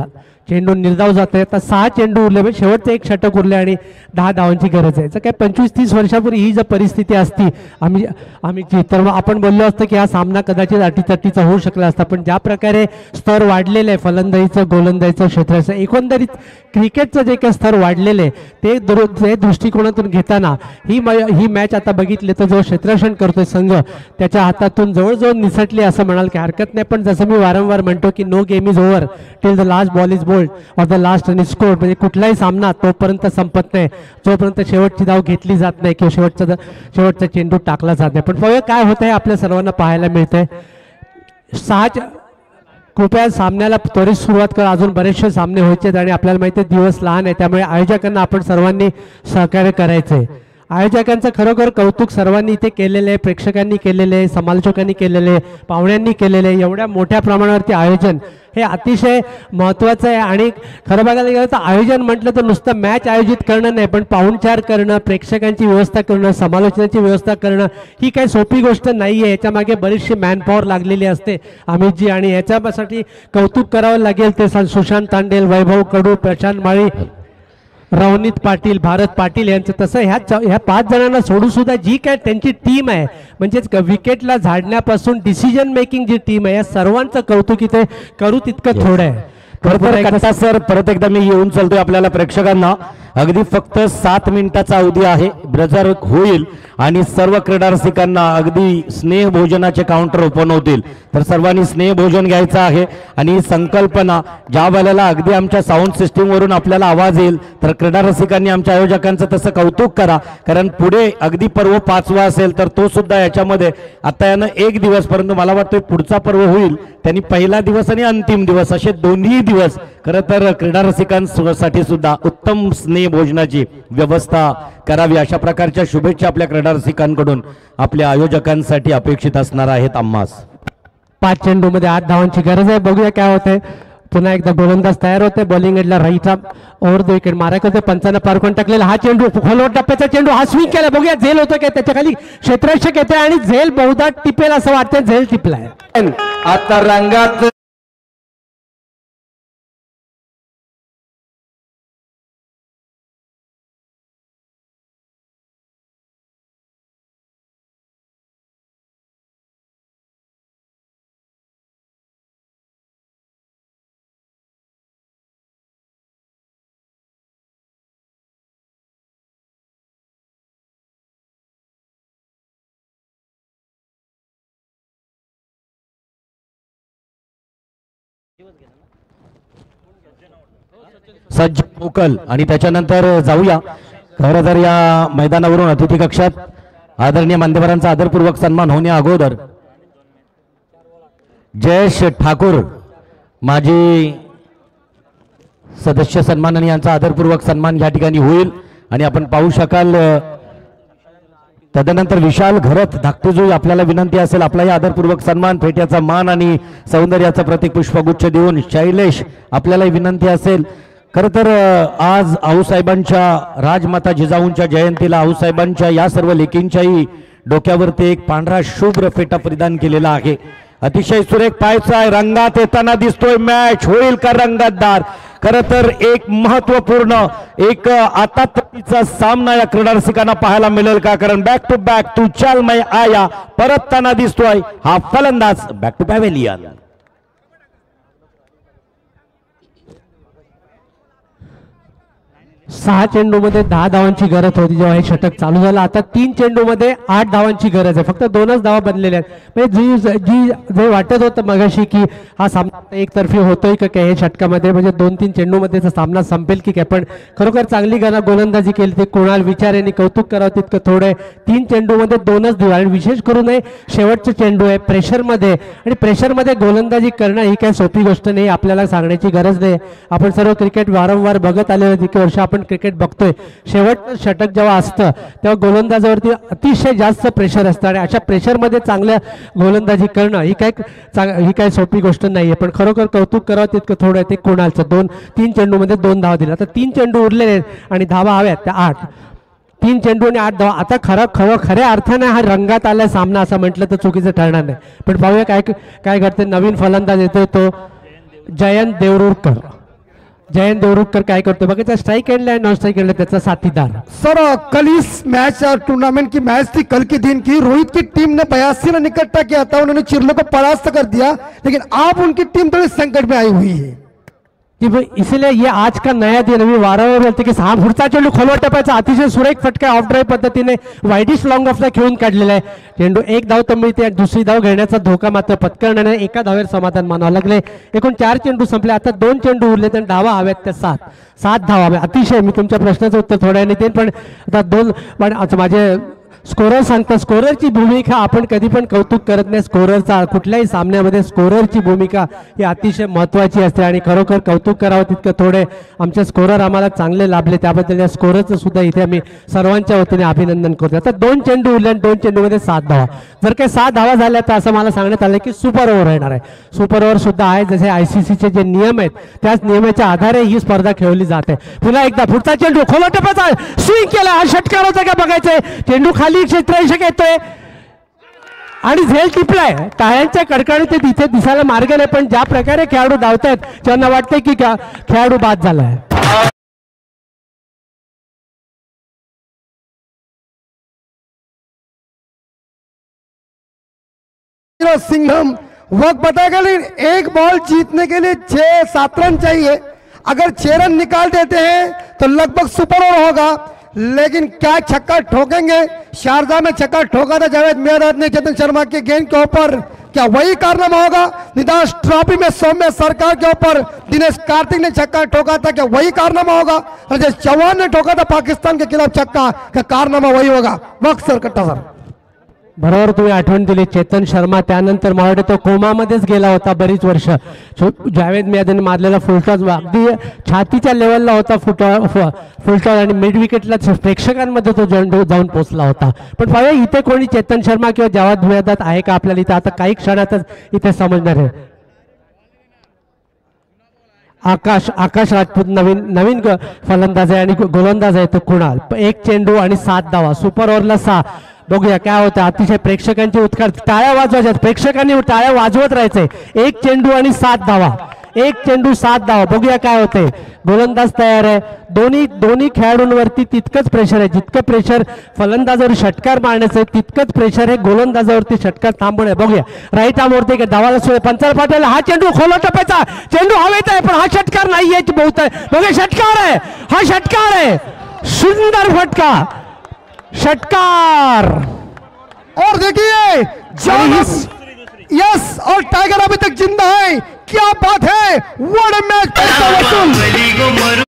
चेंडू निर्धाव जाते. आता 6 चेंडू उरले, शेवटचे एक षटक उरले आणि 10 धावांची गरज आहे. काय 25-30 वर्षापूर्वी ही जर परिस्थिती असती आम्ही तर मग आपण बोललो असतं की हा सामना कदाचित अटीतटीचा होऊ शकला असता. पण ज्या प्रकारे स्तर वाढलेलं आहे फलंदाजीचं, गोलंदाजीचं, क्षेत्राचं, एकंदरीत क्रिकेटचं जे काही स्तर वाढलेलं आहे ते दृष्टिकोनातून घेताना ही मॅच आता बघितली तर जो क्षेत्ररक्षण करतोय संघ त्याच्या हातातून जवळजवळ निसटली असं म्हणाल की हरकत नाही. पण जसं मी वारंवार म्हणतो की no game is over till the last ball is bowled or the last run is scored. म्हणजे कुठलाही सामना तोपर्यंत संपत नाही जोपर्यंत शेवटची धाव घेतली जात नाही किंवा शेवटचा चेंडू टाकला जात नाही. पण बघा काय होत आहे आपल्या सर्वांना पाहायला मिळतंय. 6 कृपया सामन्याला त्वरित सुरुवात करा. अजून बरेचसे सामने व्हायचे आणि आपल्याला माहिती आहे दिवस लहान आहे, त्यामुळे आयोजकांना आपण सर्वांनी सहकार्य करायचंय. आयोजकांचं खरोखर कौतुक सर्वांनी इथे केलेलं आहे, प्रेक्षकांनी केलेलं आहे, समालोचकांनी केलेलं आहे, पाहुण्यांनी केलेलं आहे. एवढ्या मोठ्या प्रमाणावरती आयोजन हे अतिशय महत्त्वाचं आहे. आणि खरं बघायला गेलं तर आयोजन म्हटलं तर नुसतं मॅच आयोजित करणं नाही, पण पाहुणचार करणं, प्रेक्षकांची व्यवस्था करणं, समालोचनाची व्यवस्था करणं ही काही सोपी गोष्ट नाही आहे. याच्यामागे बरीचशी मॅनपॉवर लागलेली असते अमितजी, आणि याच्यासाठी कौतुक करावं लागेल ते सुशांत तांडेल, वैभव कडू, प्रशांत माळी, रवनीत पाटील, भारत पाटील यांचं. तसं ह्या 5 जणांना सोडून सुद्धा जी काय त्यांची टीम आहे म्हणजेच विकेटला झाडण्यापासून डिसिजन मेकिंग जी टीम आहे या सर्वांचं कौतुक इथे करू तितकं थोडं आहे. कट्टा सर परत एकदा मी येऊन चलतोय आपल्याला प्रेक्षकांना. अगदी फक्त 7 मिनिटाचा अवधी आहे, ब्रजर होईल आणि सर्व क्रीडा रसिकांना अगदी स्नेह भोजनाचे काउंटर ओपन होतील, तर सर्वांनी स्नेह भोजन घ्यायचं आहे. आणि संकल्पना ज्या वेळेला अगदी आमच्या साऊंड सिस्टीम वरून आपल्याला आवाज येईल, तर क्रीडा रसिकांनी आमच्या आयोजकांचं तसं कौतुक करा, कारण पुढे अगदी पर्व 5वा असेल तर तो सुद्धा याच्यामध्ये आता यानं 1 दिवस, परंतु मला वाटतं पुढचा पर्व होईल त्यांनी पहिला दिवस आणि अंतिम दिवस असे दोन्ही दिवस खरं तर क्रीडा रसिकांसाठी सुद्धा उत्तम स्नेह भोजनाची व्यवस्था करावी, अशा प्रकारच्या शुभेच्छा आपल्या क्रीडा रसिकांकडून आपल्या आयोजकांसाठी अपेक्षित असणार आहेत. आम्हास 5 चेंडूमध्ये 8 धावांची गरज आहे. बघूया काय होते. पुन्हा एकदा गोलंदाज तयार होते. बॉलिंग एडला राईट ओव्हर द विकेट मारायचं होते. पंचांना पारखून टाकलेला हा चेंडू खोलवर टप्प्याचा चेंडू हा स्विंग केला. बघूया झेल होतं काय, त्याच्या खाली क्षेत्ररक्षक येते आणि झेल बहुधा टिपेल असं वाटतं. झेल टिपलाय. आता रंगात सज्ज मोकल आणि त्याच्यानंतर जाऊया. खरं तर या मैदानावरून अतिथी कक्षात आदरणीय मान्यवरांचा आदरपूर्वक सन्मान होण्या अगोदर जयेश ठाकूर माजी सदस्य सन्मान यांचा आदरपूर्वक सन्मान या ठिकाणी होईल. आणि आपण पाहू शकाल तदनंतर विशाल घरत धाकटेजोई आपल्याला विनंती असेल आपलाही आदरपूर्वक सन्मान, फेट्याचा मान आणि सौंदर्याचं प्रतीक पुष्पगुच्छ देऊन शैलेश आपल्यालाही विनंती असेल. खरं तर आज आऊसाहेबांच्या राजमाता जिजाऊंच्या जयंतीला आऊसाहेबांच्या या सर्व लेकींच्याही डोक्यावरती एक पांढरा शुभ्र फेटा परिधान केलेला आहे. अतिशय सुरेख पायचा आहे. रंगात येताना दिसतोय. मॅच होईल का रंगतदार. खरं तर एक महत्वपूर्ण एक आताचा सामना या क्रीडा रसिकांना पाहायला मिळेल का, कारण बॅक टू बॅक तू चाल मै आया परतताना दिसतोय हा फलंदाज. Back to pavilion. 6 चेंडूमध्ये 10 धावांची गरज होती जेव्हा हे षटक चालू झालं. आता 3 चेंडूमध्ये 8 धावांची गरज आहे. फक्त 2च धावा बनलेल्या आहेत. म्हणजे जे वाटत होतं मगाशी की हा सामना एकतर्फी होतोय का काय हे षटकामध्ये, म्हणजे 2-3 चेंडूमध्ये सामना संपेल की काय, पण खरोखर चांगली गोलंदाजी केली. ते कुणाल विचार यांनी कौतुक करावं तितकं थोडं. 3 चेंडूमध्ये 2च धावा आणि विशेष करून शेवटचे चेंडू आहे प्रेशरमध्ये, आणि प्रेशरमध्ये गोलंदाजी करणं ही काही सोपी गोष्ट नाही. आपल्याला सांगण्याची गरज नाही. आपण सर्व क्रिकेट वारंवार बघत आलेलो इतके वर्ष आपण क्रिकेट बघतोय. शेवटचं षटक जेव्हा असतं तेव्हा गोलंदाजावरती अतिशय जास्त प्रेशर असतं आणि अशा प्रेशरमध्ये चांगल्या गोलंदाजी करणं ही काय सोपी गोष्ट नाहीये. पण खरोखर कौतुक करावं तितकं थोडं आहे ते कोणालचं. 2-3 चेंडूमध्ये 2 धावा दिल्या. आता 3 चेंडू उरलेले आहेत आणि धावा हव्यात त्या 8. 3 चेंडू आणि 8 धावा. आता खऱ्या अर्थाने हा रंगात आला सामना असं म्हटलं तर चुकीचं ठरणार नाही. पण पाहूया काय करते. नवीन फलंदाज येतोय तो जयंत देवरुरकर. जयंत देवरुरकर काय करतो बघा. स्ट्राइक एंडला नॉन स्ट्राइक एंडला त्याचा साथीदार. सर कल इस मैच टूर्नामेंट की मैच थी कल के दिन की. रोहित की टीम ने 82 रन इकट्ठा किया था. उन्होंने चिरले को परास्त कर दिया, लेकिन अब उनकी टीम थोड़ी संकट में आई हुई है. इसलिए ये आज का नया दिन. मी वारंवार बोलते की हा पुढचा चेंडू खोलवर टपायचा अतिशय सुरेख फटका ऑफ ड्राईव्ह पद्धतीने वाईडिश लॉंग ऑफला खेळून काढलेला आहे. चेंडू 1 धाव तर मिळते. दुसरी धाव घेण्याचा धोका मात्र पत्करण्याने 1 धावेवर समाधान मानावं लागले. एकूण 4 चेंडू संपले. आता 2 चेंडू उरले तर धावा हव्यात त्या 7 धावा. अतिशय मी तुमच्या प्रश्नाचं उत्तर थोड्या वेळाने देईन, पण आता 2 पण आता माझे स्कोरर सांगतात. स्कोररची भूमिका आपण कधी पण कौतुक करत नाही. स्कोररचा कुठल्याही सामन्यामध्ये स्कोररची भूमिका ही अतिशय महत्त्वाची असते आणि खरोखर कौतुक करावं तितकं थोडे. आमचे स्कोरर आम्हाला चांगले लाभले, त्याबद्दल या स्कोररचं सुद्धा इथे आम्ही सर्वांच्या वतीने अभिनंदन करतो. आता 2 चेंडू उरले आणि 2 चेंडूमध्ये 7 धावा. जर काही 7 धावा झाल्या तर असं मला सांगण्यात आलं की सुपर ओव्हर येणार आहे. सुपर ओव्हर सुद्धा आहे. जसे ICCचे जे नियम आहेत त्याच नियमाच्या आधारे ही स्पर्धा खेळली जाते. पुन्हा एकदा पुढचा चेंडू खोला टप्प्याचा स्विंग केला. हा षटकार होता का बघायचंय. चेंडू खाली क्षेत्ररक्षक येतोय आणि झेल टिपलाय. टाळ्यांच्या कडकडाट ते तिथे दिसायला मार्ग नाही, पण ज्या प्रकारे खेळाडू धावतायत त्यांना वाटतंय की खेळाडू बाद झालाय. सिंघम वक्त बताएगा, लेकिन एक बॉल जीतने के लिए 6-7 रन चाहिए. अगर 6 रन निकाल देते हैं तो लगभग सुपर ओवर होगा. लेकिन क्या छक्का ठोकेंगे? शारजा में छक्का ठोका था जावेद मियादाद ने चेतन शर्मा के गेंद के ऊपर, क्या वही कारनामा होगा? निदास ट्रॉफी में सौम्य सरकार के ऊपर दिनेश कार्तिक ने छक्का ठोका था, क्या वही कारनामा होगा? राजेश चौहान ने ठोका था पाकिस्तान के खिलाफ छक्का, क्या कारनामा वही होगा? वक्त सर कट्टा सर. बरोबर तुम्ही आठवण दिली. चेतन शर्मा त्यानंतर मला वाटतं तो कोमामध्येच गेला होता बरीच वर्ष. जावेद मियादाने मारलेला फुलटॉस अगदी छातीच्या लेवलला होता फुलटॉस आणि मिड विकेटला प्रेक्षकांमध्ये तो जाऊन पोहोचला होता. पण पाहूया इथे कोणी चेतन शर्मा किंवा जावेद मियादाद आहे का आपल्याला इथे आता काही क्षणातच इथे समजणार आहे. आकाश राजपूत नवीन फलंदाज आहे आणि गोलंदाज आहे तो कुणाल. एक चेंडू आणि 7 धावा. सुपर ओव्हरला 6. बघूया काय होतं. अतिशय प्रेक्षकांची उत्कार, टाळ्या वाजवायच्या, प्रेक्षकांनी टाळ्या वाजवत राहायचंय. 1 चेंडू आणि 7 धावा. 1 चेंडू 7 धावा. बघूया काय होते. गोलंदाज तयार आहे. दोन्ही खेळाडूंवरती तितकंच प्रेशर आहे. जितकं प्रेशर फलंदाजावर षटकार मारण्याचं आहे तितकंच प्रेशर आहे गोलंदाजावरती षटकार थांबवणे. बघूया राईट आर्मवरती धावाला सोय पंचाल पाटील. हा चेंडू खोला टप्प्याचा चेंडू हवेत आहे, पण हा षटकार नाही याची बहुत आहे. बघा षटकार आहे, हा षटकार आहे. सुंदर फटका, षटकार. और देखिए यस, और टाइगर अभी तक जिंदा है. क्या बात है, व्हाट अ मैच. पैसा वसूल.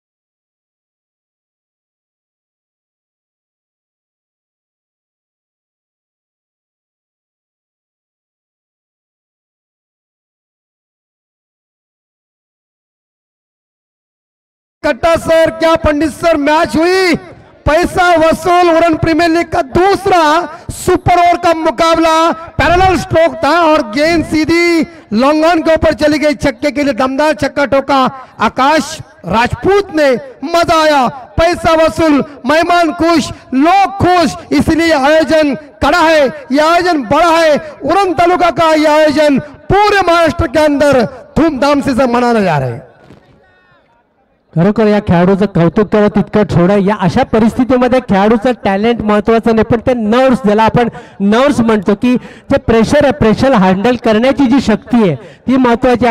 कट्टा सर, क्या पंडित सर मैच हुई. पैसा वसूल वरुण प्रीमियर लीग का दूसरा सुपर ओवर का मुकाबला. पैरेलल स्ट्रोक था और गेंद सीधी लॉन्ग ऑन के ऊपर चली गई. छक्के के लिए दमदार छक्का ठोका आकाश राजपूत ने. मजा आया. पैसा वसूल, मेहमान खुश, लोग खुश, इसलिए आयोजन कड़ा है, यह आयोजन बड़ा है. उरण तालुका का यह आयोजन पूरे महाराष्ट्र के अंदर धूमधाम से सब मनाया जा रहा है. खरोखर या खेळाडूचं कौतुक करा तितकं थोडं. या अशा परिस्थितीमध्ये खेळाडूचं टॅलेंट महत्वाचं नाही, पण ते नर्व्स, ज्याला आपण नर्व्स म्हणतो की जे प्रेशर आहे, प्रेशर हँडल करण्याची जी शक्ती आहे ती महत्वाची आहे.